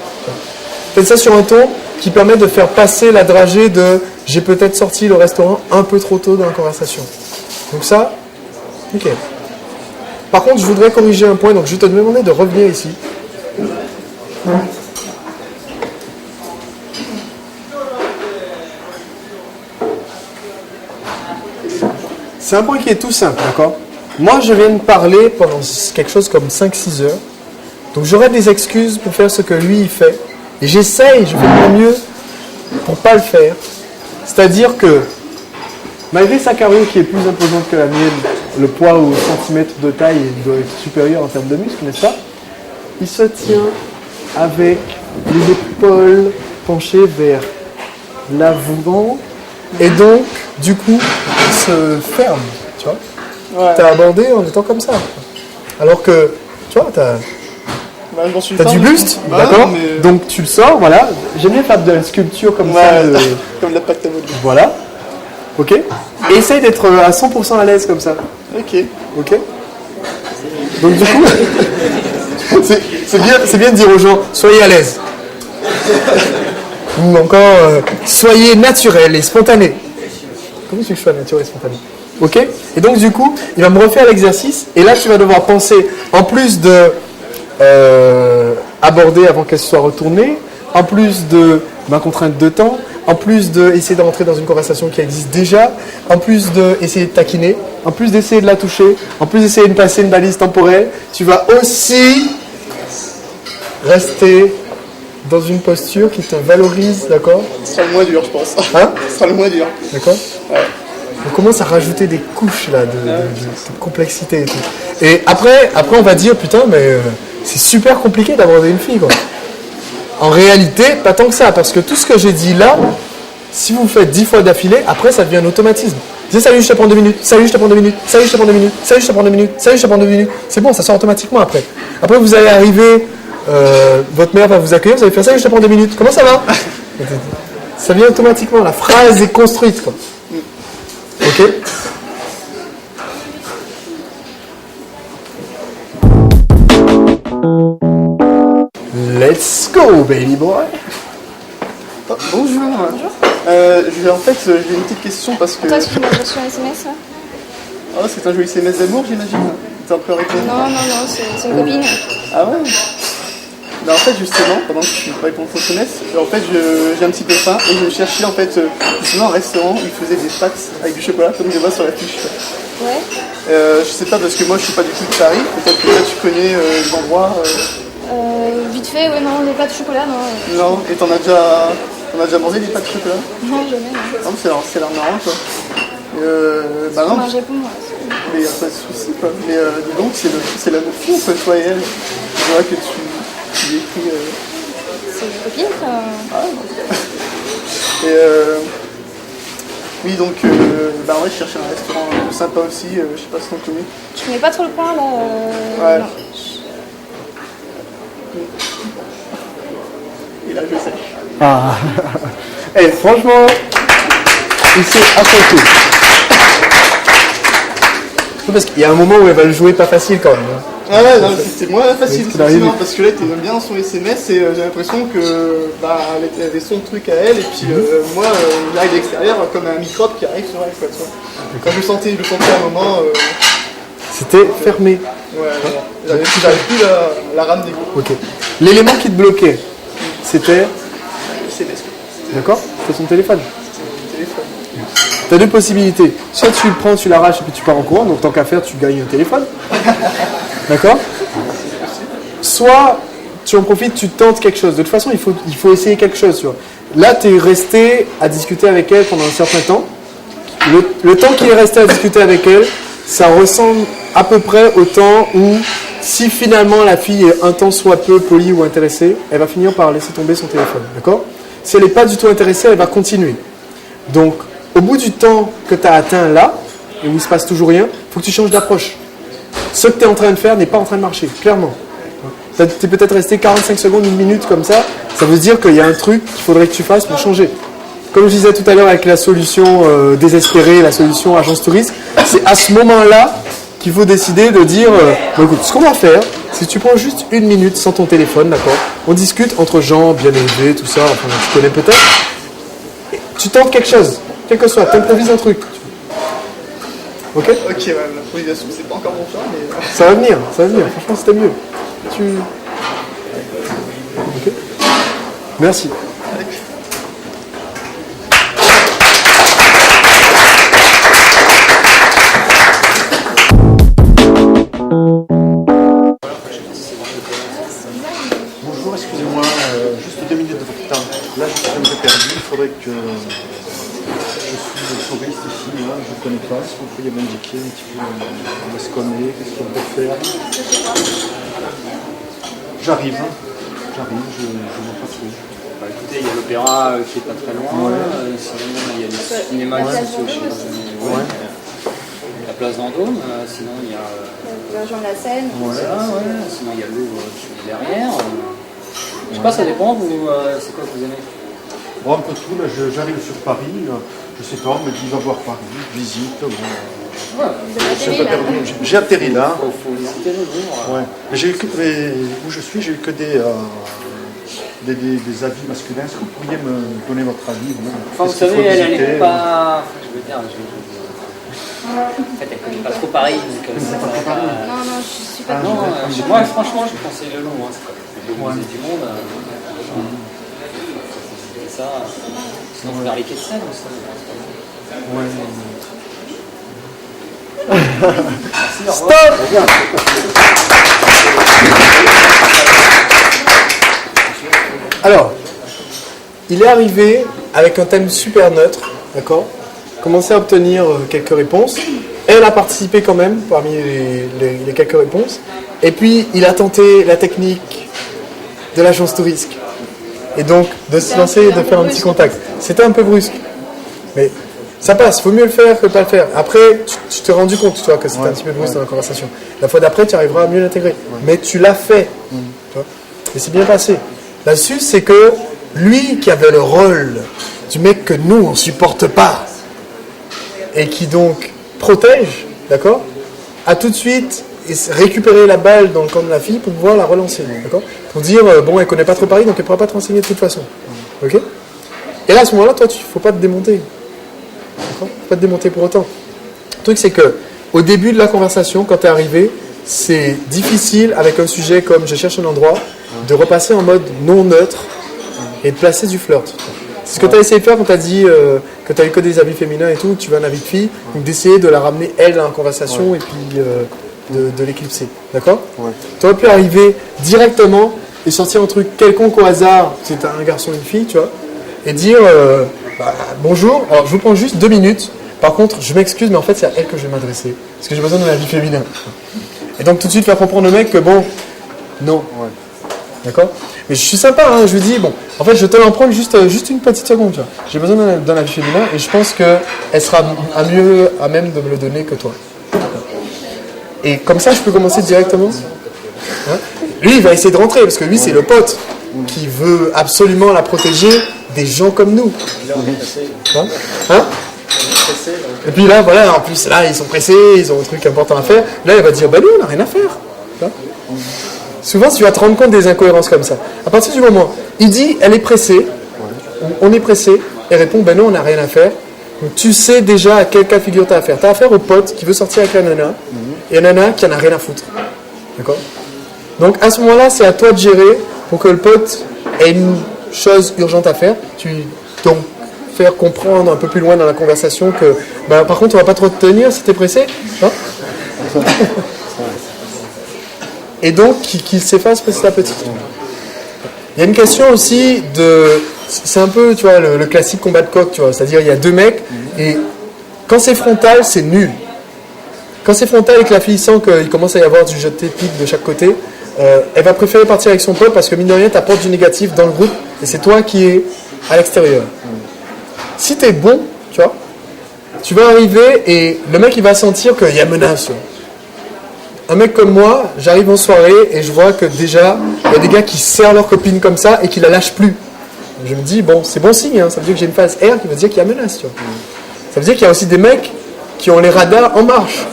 Faites ça sur un ton qui permet de faire passer la dragée de « j'ai peut-être sorti le restaurant un peu trop tôt dans la conversation ». Donc ça, nickel. Par contre, je voudrais corriger un point, donc je vais te demander de revenir ici. C'est un point qui est tout simple, d'accord? Moi, je viens de parler pendant quelque chose comme 5-6 heures. Donc j'aurai des excuses pour faire ce que lui, il fait. Et j'essaye, je fais de mon mieux pour ne pas le faire. C'est-à-dire que, malgré sa carrure qui est plus imposante que la mienne, le poids au centimètre de taille doit être supérieur en termes de muscles, n'est-ce pas? Il se tient avec les épaules penchées vers l'avant. Et donc, du coup, il se ferme, tu vois. Ouais. T'as abordé en étant comme ça. Alors que, tu vois, t'as du buste, d'accord, mais... Donc tu le sors, voilà. J'aime bien faire de la sculpture comme ça. Comme la pâte à modeler. Voilà. Ok. Et essaye d'être à 100% à l'aise comme ça. Ok. Donc du coup, c'est bien de dire aux gens, soyez à l'aise. Ou encore, soyez naturel et spontané. Comment tu veux que je sois naturel et spontané? Ok. Et donc du coup, il va me refaire l'exercice. Et là, tu vas devoir penser, en plus de aborder avant qu'elle soit retournée, en plus de ma contrainte de temps, en plus d'essayer de rentrer dans une conversation qui existe déjà, en plus d'essayer de taquiner, en plus d'essayer de la toucher, en plus d'essayer de passer une balise temporelle, tu vas aussi rester dans une posture qui te valorise, d'accord? Ce sera le moins dur, je pense. Hein? Ce sera le moins dur. D'accord? Ouais. On commence à rajouter des couches là, de complexité et tout. Et après on va dire, putain, mais c'est super compliqué d'aborder une fille, quoi. En réalité, pas tant que ça, parce que tout ce que j'ai dit là, si vous faites 10 fois d'affilée, après ça devient un automatisme. Dis salut, je te prends 2 minutes, salut, je te prends 2 minutes, salut, je te prends 2 minutes, salut, je te prends 2 minutes, salut, je te prends 2 minutes. C'est bon, ça sort automatiquement après. Après, vous allez arriver, votre mère va vous accueillir, vous allez faire salut, je te prends 2 minutes. Comment ça va? Ça vient automatiquement, la phrase est construite, quoi. Ok? Let's go, baby boy. Oh, bonjour. En fait, j'ai une petite question parce que... Toi, est-ce que tu m'as reçu un SMS là? Ah, c'est un joli SMS d'amour, j'imagine. T'es un peu arrêté. Non, c'est une copine. Ah ouais? Bah, en fait, justement, pendant que tu parlais pour le semestre, en fait, j'ai un petit peu faim et je cherchais en fait justement un restaurant où ils faisaient des pâtes avec du chocolat, comme je vois sur la fiche. Ouais. Je sais pas parce que moi je suis pas du tout de Paris, peut-être que toi tu connais les endroits. Vite fait, ouais, non, les pâtes de chocolat, non. Non, et t'en as déjà mangé des pâtes de chocolat? Non, jamais. Non. Non, c'est l'air marrant quoi. Bah non, Moi, je réponds, moi. mais y a pas de soucis quoi. Mais dis donc, c'est la notion entre toi et elle. Je vois que tu écris. C'est une copine, ça. Et oui, donc, bah ouais, je cherchais un restaurant sympa aussi, je sais pas si on connaît. Je connais pas trop le coin, là. Ouais. Non. Et là, je sais. Ah. Eh, franchement, il s'est apporté. Parce qu'il y a un moment où elle va le jouer pas facile quand même. Hein. Ah ouais, non, c'était moins facile, Mais c'est effectivement, parce que là, t'es bien dans son SMS et j'ai l'impression que, bah, elle avait son truc à elle, et puis moi, j'arrive de l'extérieur comme un microbe qui arrive sur elle, quoi, tu vois. Quand je le sentais à un moment, C'était fermé. ouais, j'avais plus la ramener. Ok. L'élément qui te bloquait, c'était. SMS, D'accord? C'était son téléphone. téléphone. Tu as deux possibilités. Soit tu le prends, tu l'arraches et puis tu pars en courant, donc tant qu'à faire, tu gagnes un téléphone. D'accord? Soit tu en profites, tu tentes quelque chose. De toute façon, il faut essayer quelque chose. Tu vois. Là, tu es resté à discuter avec elle pendant un certain temps. Le temps qu'il est resté à discuter avec elle, ça ressemble à peu près au temps où, si finalement la fille est un tant soit peu polie ou intéressée, elle va finir par laisser tomber son téléphone. D'accord? Si elle n'est pas du tout intéressée, elle va continuer. Donc, au bout du temps que tu as atteint là, et où il ne se passe toujours rien, il faut que tu changes d'approche. Ce que tu es en train de faire n'est pas en train de marcher, clairement. Tu es peut-être resté 45 secondes, une minute comme ça veut dire qu'il y a un truc qu'il faudrait que tu fasses pour changer. Comme je disais tout à l'heure avec la solution désespérée, la solution agence touriste, c'est à ce moment-là qu'il faut décider de dire bon, écoute, ce qu'on va faire, c'est que tu prends juste une minute sans ton téléphone, d'accord? On discute entre gens bien élevés, tout ça, enfin, tu connais peut-être. Tu tentes quelque chose, quel que soit, tu improvises un truc. Ok? Ok, ouais, l'improvisation, c'est pas encore mon choix, mais. Ça va venir, franchement c'était mieux. Ok. Merci. Bonjour, excusez-moi, juste 2 minutes de votre temps. Là, je suis un peu perdu, il faudrait que je suis touriste ici, hein, je ne connais pas. Est-ce que vous pourriez m'indiquer un petit peu où est-ce qu'on est, qu'est-ce qu'on peut faire? J'arrive, je ne vois pas trop. Bah, écoutez, il y a l'opéra qui est pas très loin, sinon il y a le cinéma qui se situe chez la place Vendôme, sinon il y a Rejoindre la scène. sinon il y a le Louvre qui est derrière. Je sais pas, ça dépend, vous, c'est quoi que vous aimez? Bon, un peu tout, là, j'arrive sur Paris, je sais pas, on me dit va voir Paris, visite, bon, je suis un peu perdu. J'ai atterri là. Il faut visiter le Louvre. Ouais. Mais où je suis, j'ai eu que des avis masculins. Est-ce que vous pourriez me donner votre avis? Enfin, vous savez, elle n'est pas. Je veux dire, en fait, elle ne connaît pas trop Paris. Donc, Non, je suis pas non, moi, franchement, je conseille le Louvre. C'est le plus beau musée du monde. C'est ça. Sinon, faut faire les quais de Seine aussi. Stop! Alors, il est arrivé avec un thème super neutre, d'accord? Commencé à obtenir quelques réponses. Elle a participé quand même parmi les quelques réponses. Et puis, il a tenté la technique de l'agence touriste. Et donc, de se lancer et de faire un petit contact. C'était un peu brusque. Mais ça passe, il faut mieux le faire que pas le faire. Après, tu t'es rendu compte, toi, que c'était un petit peu brusque dans la conversation. La fois d'après, tu arriveras à mieux l'intégrer. Mais tu l'as fait. Tu vois, et c'est bien passé. Là-dessus, c'est que lui qui avait le rôle du mec que nous, on ne supporte pas, et qui donc protège, d'accord, a tout de suite récupéré la balle dans le camp de la fille pour pouvoir la relancer, d'accord, pour dire, bon, elle connaît pas trop Paris, donc elle ne pourra pas te renseigner de toute façon. Ok. Et là, à ce moment-là, toi, il ne faut pas te démonter. D'accord ? Pas te démonter pour autant. Le truc, c'est que au début de la conversation, quand tu es arrivé, c'est difficile avec un sujet comme je cherche un endroit de repasser en mode non neutre et de placer du flirt. C'est ce que tu as essayé de faire quand tu as dit que tu n'avais que des avis féminins et tout, que tu veux un avis de fille, donc d'essayer de la ramener elle dans la conversation et puis de l'éclipser. D'accord ? Tu aurais pu arriver directement et sortir un truc quelconque au hasard, si tu un garçon ou une fille, tu vois, et dire bonjour, alors je vous prends juste 2 minutes, par contre je m'excuse mais en fait c'est à elle que je vais m'adresser, parce que j'ai besoin d'un avis féminin. Et donc tout de suite faire comprendre au mec que bon, non. D'accord ? Mais je suis sympa, hein, je lui dis, bon, en fait je te l'en prends juste une petite seconde, tu vois. J'ai besoin d'un avis féminin et je pense qu'elle sera mieux à même de me le donner que toi. Et comme ça je peux commencer directement. Hein ? Lui il va essayer de rentrer, parce que lui c'est le pote qui veut absolument la protéger des gens comme nous. Hein ? Et puis là, voilà, en plus là ils sont pressés, ils ont un truc important à faire. Là elle va dire, bah nous on n'a rien à faire. Souvent, tu vas te rendre compte des incohérences comme ça. À partir du moment, il dit, elle est pressée, on est pressé, elle répond, ben non, on n'a rien à faire. Donc, tu sais déjà à quel cas de figure tu as affaire. Tu as affaire au pote qui veut sortir avec la nana, et la nana qui en a rien à foutre. D'accord ? Donc, à ce moment-là, c'est à toi de gérer pour que le pote ait une chose urgente à faire. Donc, faire comprendre un peu plus loin dans la conversation que, ben, par contre, on va pas trop te tenir si tu es pressé. Hein ? Et donc qu'il s'efface petit à petit. Il y a une question aussi c'est un peu, tu vois, le classique combat de coq, tu vois, c'est-à-dire il y a 2 mecs et quand c'est frontal, c'est nul. Quand c'est frontal et que la fille sent qu'il commence à y avoir du jeté de pique de chaque côté, elle va préférer partir avec son pote parce que mine de rien, t'apportes du négatif dans le groupe et c'est toi qui es à l'extérieur. Si t'es bon, tu vois, tu vas arriver et le mec il va sentir qu'il y a menace. Tu vois. Un mec comme moi, j'arrive en soirée et je vois que déjà, il y a des gars qui serrent leur copine comme ça et qui la lâchent plus. Je me dis, bon, c'est bon signe, hein, ça veut dire que j'ai une phase R qui veut dire qu'il y a menace. Tu vois. Ça veut dire qu'il y a aussi des mecs qui ont les radars en marche.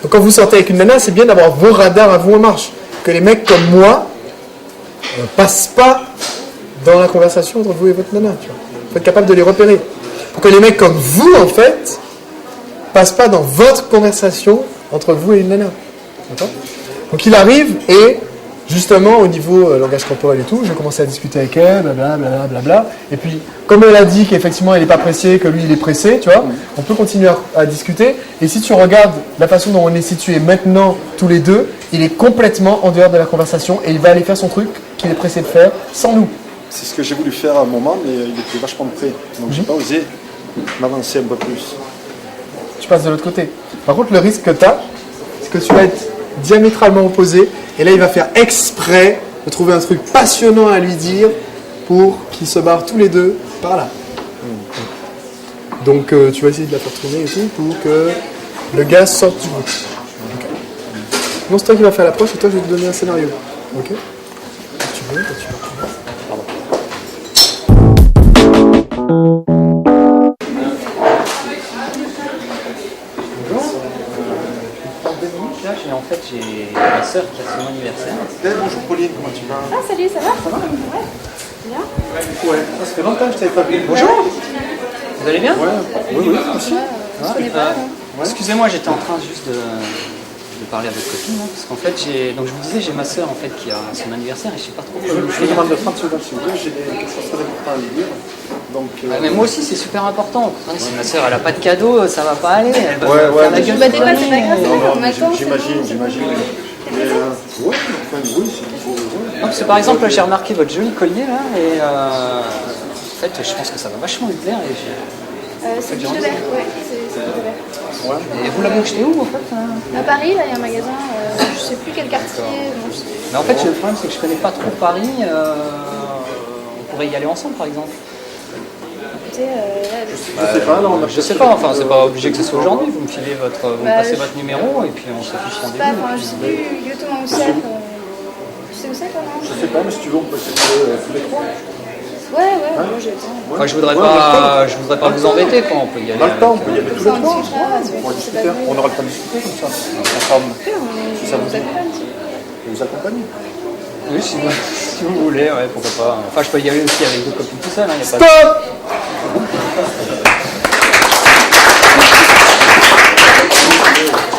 Donc quand vous sortez avec une nana, c'est bien d'avoir vos radars à vous en marche. Que les mecs comme moi ne passent pas dans la conversation entre vous et votre nana. Tu vois. Faut être capable de les repérer. Pour que les mecs comme vous, en fait, passent pas dans votre conversation entre vous et une nana. D'accord ? Donc il arrive et justement au niveau langage corporel et tout, je commence à discuter avec elle, blablabla. Et puis comme elle a dit qu'effectivement elle n'est pas pressée, que lui il est pressé, tu vois, on peut continuer à discuter. Et si tu regardes la façon dont on est situés maintenant tous les deux, il est complètement en dehors de la conversation et il va aller faire son truc qu'il est pressé de faire sans nous. C'est ce que j'ai voulu faire à un moment, mais il était vachement près. Donc j'ai pas osé m'avancer un peu plus. Tu passes de l'autre côté. Par contre le risque que tu as, c'est que tu vas être diamétralement opposé et là il va faire exprès de trouver un truc passionnant à lui dire pour qu'ils se barrent tous les deux par là. Donc tu vas essayer de la faire tourner et tout pour que le gars sorte du groupe. Okay. Non, c'est toi qui vas faire l'approche et toi je vais te donner un scénario. Ok ? Tu veux, tu vas. En fait, j'ai ma soeur qui a son anniversaire. Bonjour Pauline, comment tu vas ? Ah, salut, ça va ? Ouais. Bien. Ouais, ça fait longtemps que je t'avais pas vu. Bonjour. Vous allez bien ? Oui, merci. Excusez-moi, j'étais en train juste de parler à votre copine, hein, parce qu'en fait, donc je vous disais, j'ai ma soeur en fait qui a son anniversaire et je sais pas trop comment Je vous demande de 30 secondes s'il vous plaît, j'ai quelque chose très important à lui dire. Donc, mais moi aussi, c'est super important. Si ma soeur elle a pas de cadeau, ça va pas aller. Elle va faire la gueule. Bah, c'est pas grave, non, on attend. j'imagine. Mais ouais, enfin, oui, c'est Parce que par exemple, j'ai remarqué votre joli collier là, et en fait, je pense que ça va vachement lui plaire. C'est du de verre, ouais, c'est du de verre. Ouais. Et vous l'avez acheté où en fait À Paris, là, il y a un magasin, je sais plus quel quartier. Mais en fait, le problème, c'est que je connais pas trop Paris. On pourrait y aller ensemble, par exemple. Je sais pas, enfin, c'est pas obligé que ce soit aujourd'hui. Vous me filez vous me passez votre numéro et puis on s'affiche rendez-vous. Je sais plus exactement où c'est. Tu sais où c'est, toi, non ? Je sais pas, mais si tu veux, on peut se faire tous les trois. Ouais, moi j'ai le temps. Enfin, je voudrais pas vous embêter, quoi. On peut y aller. On a le temps, on peut y aller tous les trois. On va discuter. On aura le temps de discuter comme ça. Ensemble. Si ça vous accompagne. Oui, si vous voulez, ouais, pourquoi pas. Enfin, je peux y aller aussi avec d'autres copines tout seul. Hein, Stop !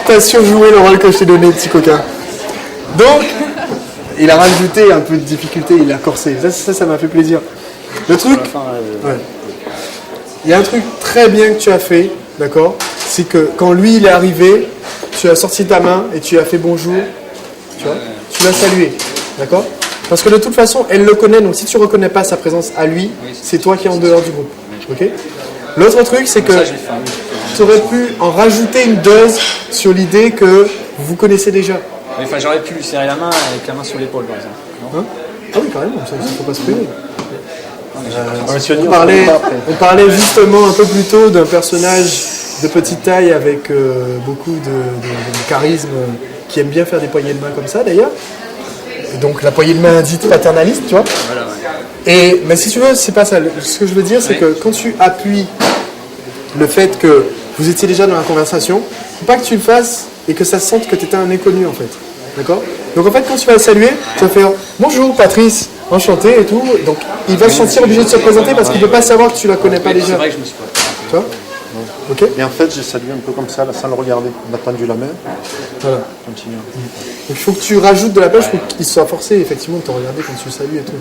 T'as surjoué le rôle que je t'ai donné, petit coquin. Donc, il a rajouté un peu de difficulté, il a corsé. Ça m'a fait plaisir. Le truc, ouais. Il y a un truc très bien que tu as fait, d'accord? C'est que quand lui il est arrivé, tu as sorti ta main et tu as fait bonjour, tu vois? Tu l'as salué, d'accord? Parce que de toute façon, elle le connaît, donc si tu ne reconnais pas sa présence à lui, c'est toi qui es en dehors du groupe, ok? L'autre truc, c'est que tu aurais pu en rajouter une dose sur l'idée que vous vous connaissez déjà. Enfin, j'aurais pu lui serrer la main avec la main sur l'épaule, par exemple. Hein? Ah oui, carrément, ça ne faut pas se priver. On parlait justement un peu plus tôt d'un personnage de petite taille avec beaucoup de charisme qui aime bien faire des poignées de main comme ça d'ailleurs. Et donc la poignée de main dite paternaliste, tu vois. Voilà, ouais. Mais si tu veux, c'est pas ça. Ce que je veux dire, c'est que quand tu appuies le fait que vous étiez déjà dans la conversation, il ne faut pas que tu le fasses et que ça se sente que tu étais un inconnu en fait. D'accord? Donc en fait, quand tu vas le saluer, tu vas faire bonjour Patrice, enchanté et tout. Donc il va se sentir obligé de se présenter parce qu'il ne peut pas savoir que tu la connais pas déjà. C'est vrai que je me suis pas. Tu vois? Okay. Et en fait, j'ai salué un peu comme ça, là, sans le regarder. On a tendu la main. Voilà. Continue. Donc il faut que tu rajoutes de la pêche pour qu'il soit forcé effectivement de te regarder quand tu le salues et tout.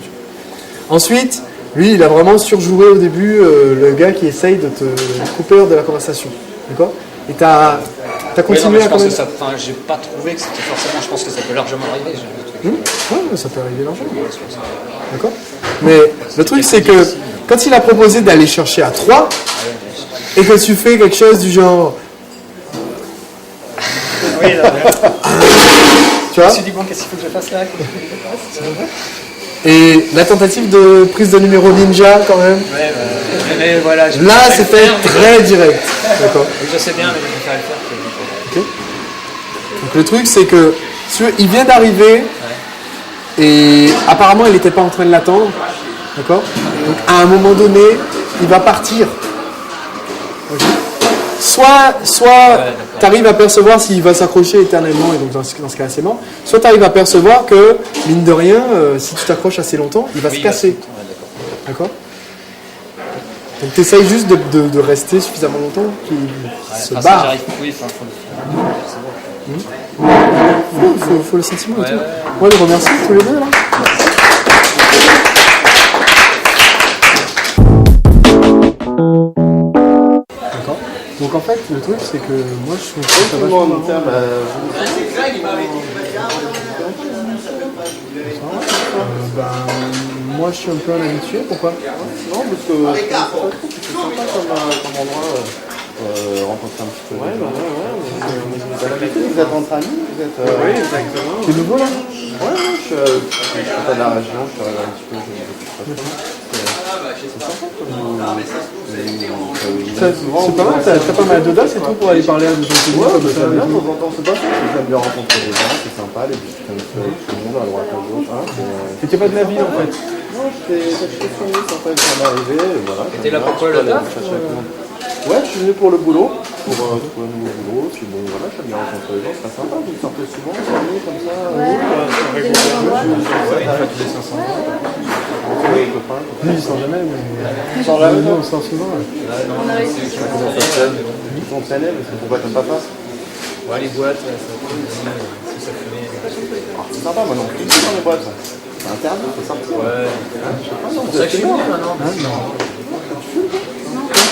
Ensuite, lui, il a vraiment surjoué au début le gars qui essaye de te couper hors de la conversation. D'accord? Et t'as continué à... J'ai pas trouvé que c'était forcément... Je pense que ça peut largement arriver. Ouais, ça peut arriver largement. D'accord? Mais le truc, c'est que quand il a proposé d'aller chercher à 3, et que tu fais quelque chose du genre... Oui, là, tu vois? Je me suis dit, bon, qu'est-ce qu'il faut que je fasse là? Et la tentative de prise de numéro ninja, quand même. Ouais, mais voilà. Là, c'était très direct. D'accord. Je sais bien, mais je préfère le faire. Okay. Donc le truc, c'est que il vient d'arriver et apparemment, il n'était pas en train de l'attendre. D'accord. Donc à un moment donné, il va partir. Okay. Soit tu arrives à percevoir s'il va s'accrocher éternellement, et donc dans ce cas c'est mort, soit tu arrives à percevoir que, mine de rien, si tu t'accroches assez longtemps, il va se casser. D'accord? Donc tu essayes juste de rester suffisamment longtemps qu'il se barre. Faut le sentiment et tout. Moi, les remercie tous les deux là. Donc en fait, le truc, c'est que moi, je trouve que ça va moi, je suis un peu un habitué. Pourquoi? Non, parce que c'est sympa comme endroit. Rencontrer un petit peu. Vous êtes entre amis? Oui, exactement. Tu es nouveau là? Ouais, je suis pas de la région, je suis arrivé un petit peu. C'est sympa c'est pas mal, t'as pas mal d'audace et tout pour aller parler à des gens qui comme ça. Bien, de temps en temps, c'est pas ça. J'aime bien rencontrer des gens, c'est sympa, les discussions avec tout le monde à droite à gauche. T'étais pas de la ville en fait? Non, j'étais sur Nice en fait, j'en arrivé, voilà. T'étais là pourquoi le taf? Ouais, je suis venu pour le boulot, pour trouver un nouveau boulot, puis bon voilà, j'aime bien rencontrer les gens, c'est sympa, vous sortez souvent, vous comme ça, tous les 500 ans. Oui, copains. Lui, il sort jamais, mais... Sans jamais, on sort souvent. Ils sont traînés, mais c'est pourquoi t'aimes pas ça? Ouais, les boîtes, ça fumait. C'est sympa maintenant, tout dans les boîtes. C'est interdit, faut sortir. Ouais. Je sais pas, non, c'est ça que je suis venu maintenant.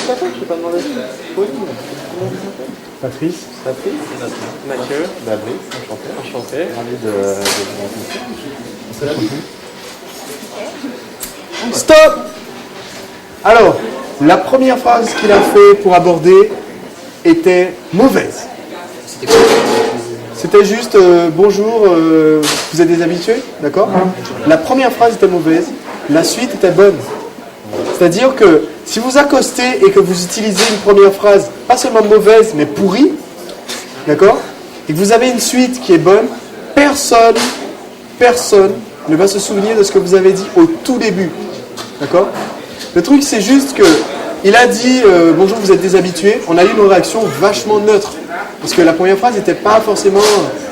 Je t'ai pas demandé. Patrice. Mathieu. Fabrice, enchanté. Ravi de vous rencontrer. C'est la vie. Stop! Alors, la première phrase qu'il a fait pour aborder était mauvaise. C'était juste bonjour, vous êtes des habitués, d'accord? La première phrase était mauvaise, la suite était bonne. C'est-à-dire que si vous accostez et que vous utilisez une première phrase, pas seulement mauvaise, mais pourrie, d'accord? Et que vous avez une suite qui est bonne, personne ne va se souvenir de ce que vous avez dit au tout début. D'accord? Le truc, c'est juste que il a dit bonjour, vous êtes des habitués. On a eu une réaction vachement neutre. Parce que la première phrase n'était pas forcément...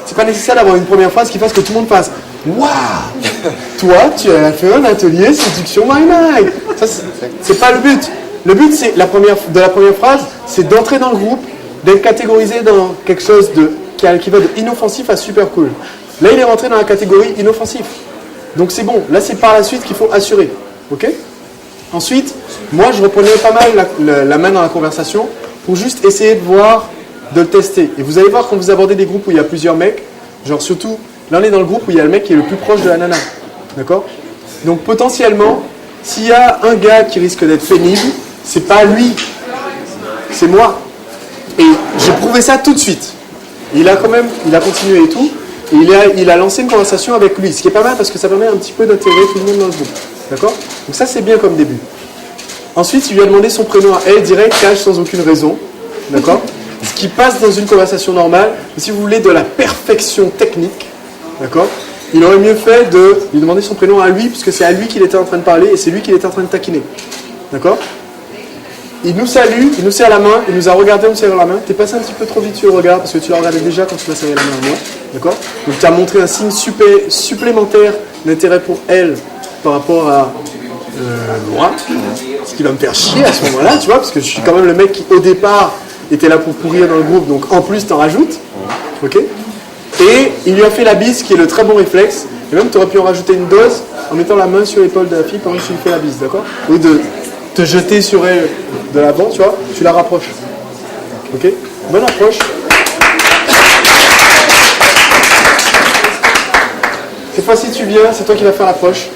C'est pas nécessaire d'avoir une première phrase qui fasse que tout le monde fasse waouh! Toi, tu as fait un atelier séduction my mind. Ça, c'est pas le but. Le but, c'est de la première phrase, c'est d'entrer dans le groupe, d'être catégorisé dans quelque chose qui va de inoffensif à super cool. Là, il est rentré dans la catégorie inoffensif. Donc c'est bon. Là, c'est par la suite qu'il faut assurer. Ok? Ensuite, moi, je reprenais pas mal la main dans la conversation pour juste essayer de voir, de le tester. Et vous allez voir quand vous abordez des groupes où il y a plusieurs mecs, genre surtout, là, on est dans le groupe où il y a le mec qui est le plus proche de la nana. D'accord? Donc potentiellement, s'il y a un gars qui risque d'être pénible, c'est pas lui, c'est moi. Et j'ai prouvé ça tout de suite. Il a continué et tout. Et il a lancé une conversation avec lui, ce qui est pas mal parce que ça permet un petit peu d'intégrer tout le monde dans le groupe. D'accord? Donc ça, c'est bien comme début. Ensuite, il lui a demandé son prénom à elle, direct, cash, sans aucune raison. D'accord? Ce qui passe dans une conversation normale. Mais si vous voulez de la perfection technique, d'accord? Il aurait mieux fait de lui demander son prénom à lui, puisque c'est à lui qu'il était en train de parler et c'est lui qu'il était en train de taquiner. D'accord? Il nous salue, il nous serre la main, il nous a regardé en nous serrant la main. T'es passé un petit peu trop vite sur le regard, parce que tu l'as regardé déjà quand tu m'as serré la main à moi. D'accord? Donc tu as montré un signe supplémentaire d'intérêt pour elle par rapport à moi. Ce qui va me faire chier à ce moment-là, tu vois, parce que je suis quand même le mec qui, au départ, était là pour pourrir dans le groupe, donc en plus t'en rajoutes. Ok? Et il lui a fait la bise, qui est le très bon réflexe. Et même tu aurais pu en rajouter une dose en mettant la main sur l'épaule de la fille pendant que tu lui fais la bise, d'accord? Ou de te jeter sur elle de l'avant, tu vois, tu la rapproches. Ok? Bonne approche. Cette fois-ci tu viens, c'est toi qui vas faire l'approche.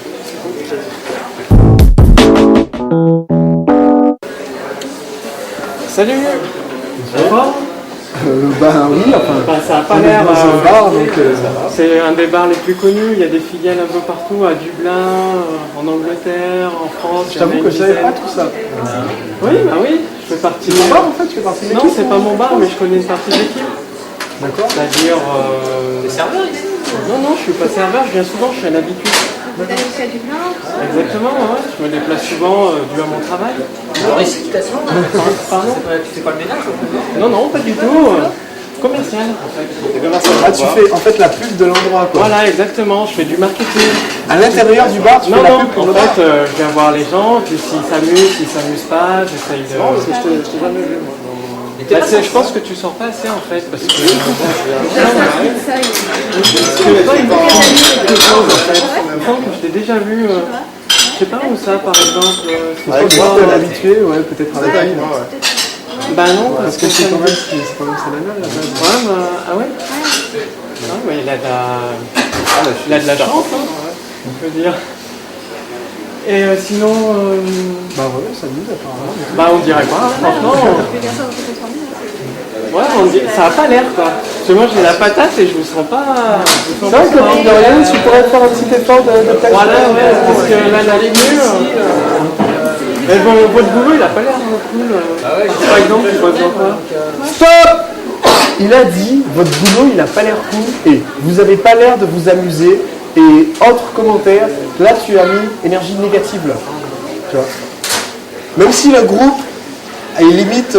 Salut. Ça va? Ben oui, enfin, ça n'a pas on est l'air. dans un bar, donc c'est un des bars les plus connus. Il y a des filiales un peu partout, à Dublin, en Angleterre, en France. Je t'avoue que je ne savais pas tout ça. Oui, bah oui, je fais partie. C'est ton bar en fait, tu fais partie de l'équipe? Non, c'est pas mon bar, mais je connais une partie de l'équipe. D'accord. C'est-à-dire. Des serveurs ici? Non, je suis pas serveur, je viens souvent, je suis un habitué. Exactement, ouais. Je me déplace souvent dû à mon travail. Récitation? Pardon? Tu fais pas le ménage? Non, pas du tout. Commercial, en fait. Ah, tu fais en fait la pub de l'endroit, quoi. Voilà, exactement, je fais du marketing. À l'intérieur du bar, tu fais la pub pour en le bar? fait, je viens voir les gens, puis s'ils s'amusent pas, j'essaye de... Non, parce que je t'ai jamais vu, moi. Je pense que tu sors pas assez, en fait, parce que... Il me semble que je t'ai déjà vu... Je sais pas où ça, par exemple. Avec moi, t'es habitué, ouais, peut-être avec lui. Bah non, parce que c'est quand même sa nana, là. Ouais, bah... Ah ouais? Ah ouais, il a de la chance, hein, on peut dire. Et sinon... Bah ouais, ça nous apparemment. Bah on dirait pas, hein, franchement. Ouais, ça a pas l'air, quoi. Parce que moi j'ai la patate et je me sens pas... C'est vrai que mine de rien, tu pourrais faire un petit effort de pêche. Voilà, ouais, parce que là, la ligne... Mais bon, votre boulot, il a pas l'air cool. Par exemple, tu bosses dans quoi? Stop! Il a dit, votre boulot, il a pas l'air cool et vous avez pas l'air de vous amuser. Et autre commentaire, là tu as mis énergie négative là. Tu vois. Même si le groupe, limite,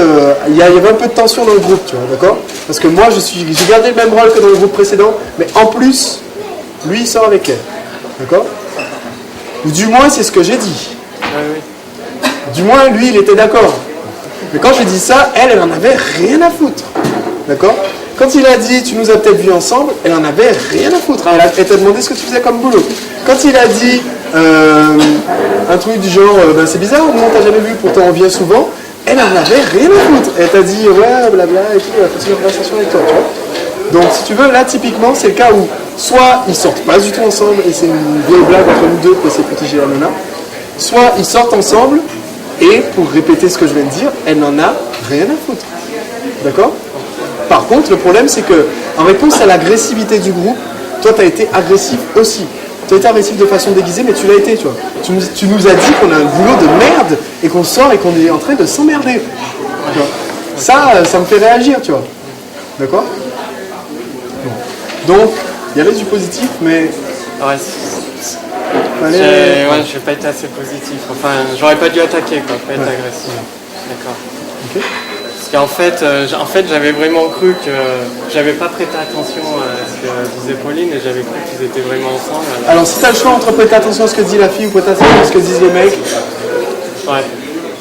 il y avait un peu de tension dans le groupe, tu vois, d'accord? Parce que moi j'ai gardé le même rôle que dans le groupe précédent, mais en plus, lui il sort avec elle. D'accord? Ou du moins c'est ce que j'ai dit. Du moins lui il était d'accord. Mais quand j'ai dit ça, elle en avait rien à foutre. D'accord? Quand il a dit, tu nous as peut-être vus ensemble, elle en avait rien à foutre. Elle t'a demandé ce que tu faisais comme boulot. Quand il a dit un truc du genre, ben c'est bizarre, nous on t'a jamais vu, pourtant on vient souvent, elle en avait rien à foutre. Elle t'a dit, ouais, blabla, et tout, elle a fait une conversation avec toi, tu vois. Donc si tu veux, là typiquement, c'est le cas où soit ils sortent pas du tout ensemble, et c'est une vieille blague entre nous deux pour essayer de protéger la nana, soit ils sortent ensemble, et pour répéter ce que je viens de dire, elle n'en a rien à foutre. D'accord? Par contre, le problème, c'est que, en réponse à l'agressivité du groupe, toi, tu as été agressif aussi. Tu as été agressif de façon déguisée, mais tu l'as été, tu vois. Tu nous as dit qu'on a un boulot de merde et qu'on sort et qu'on est en train de s'emmerder. Tu vois. Ça me fait réagir, tu vois. D'accord? Donc, il y avait du positif, mais... Ouais, je vais pas être assez positif. Enfin, j'aurais pas dû attaquer, quoi, pas être agressif. D'accord. Ok. Parce qu'en fait, j'avais vraiment cru que j'avais pas prêté attention à ce que disait Pauline et j'avais cru qu'ils étaient vraiment ensemble. Alors si tu as le choix entre prêter attention à ce que dit la fille ou prêter attention à ce que disent les mecs, ouais.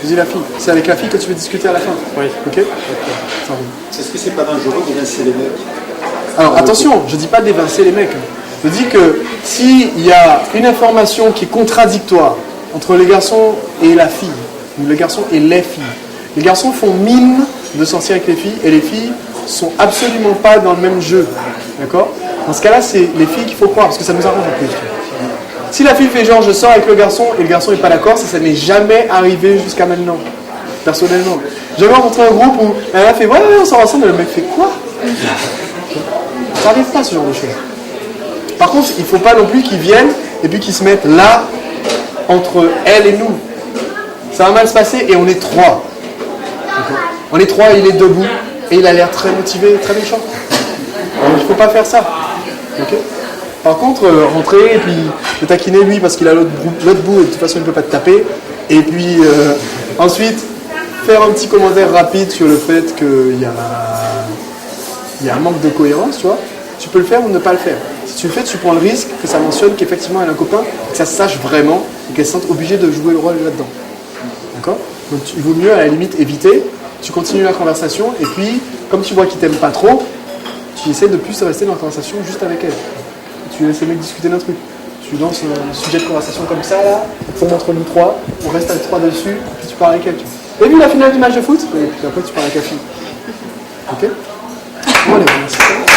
Je dis la fille. C'est avec la fille que tu veux discuter à la fin? Oui. Ok. Est-ce que c'est pas dangereux de lancer les mecs? Alors attention, je dis pas d'évincer les mecs. Je dis que s'il y a une information qui est contradictoire entre les garçons et la fille, ou les garçons et les filles, les garçons font mine de sortir avec les filles et les filles sont absolument pas dans le même jeu. D'accord? Dans ce cas-là, c'est les filles qu'il faut croire parce que ça nous arrange un peu. Si la fille fait genre je sors avec le garçon et le garçon n'est pas d'accord, ça n'est jamais arrivé jusqu'à maintenant. Personnellement. J'avais rencontré un groupe où elle a fait ouais, on sort ensemble et le mec fait quoi? Ça n'arrive pas ce genre de choses. Par contre, il ne faut pas non plus qu'ils viennent et puis qu'ils se mettent là entre elle et nous. Ça va mal se passer et on est trois. On est trois, il est debout et il a l'air très motivé, très méchant. Il ne faut pas faire ça. Okay. Par contre, rentrer et puis le taquiner lui parce qu'il a l'autre bout et de toute façon il ne peut pas te taper. Et puis ensuite, faire un petit commentaire rapide sur le fait qu'il y a un manque de cohérence, tu vois. Tu peux le faire ou ne pas le faire. Si tu le fais, tu prends le risque que ça mentionne qu'effectivement elle a un copain, que ça se sache vraiment et qu'elle se sente obligée de jouer le rôle là-dedans. D'accord? Donc il vaut mieux à la limite éviter. Tu continues la conversation et puis, comme tu vois qu'il t'aime pas trop, tu essaies de plus rester dans la conversation juste avec elle. Tu laisses les mecs discuter d'un truc. Tu lances un sujet de conversation comme ça, là, c'est entre nous trois, on reste avec trois dessus, et puis tu parles avec elle. Tu as vu la finale du match de foot? Et puis après tu parles avec la fille. Ok? Bon, allez, merci.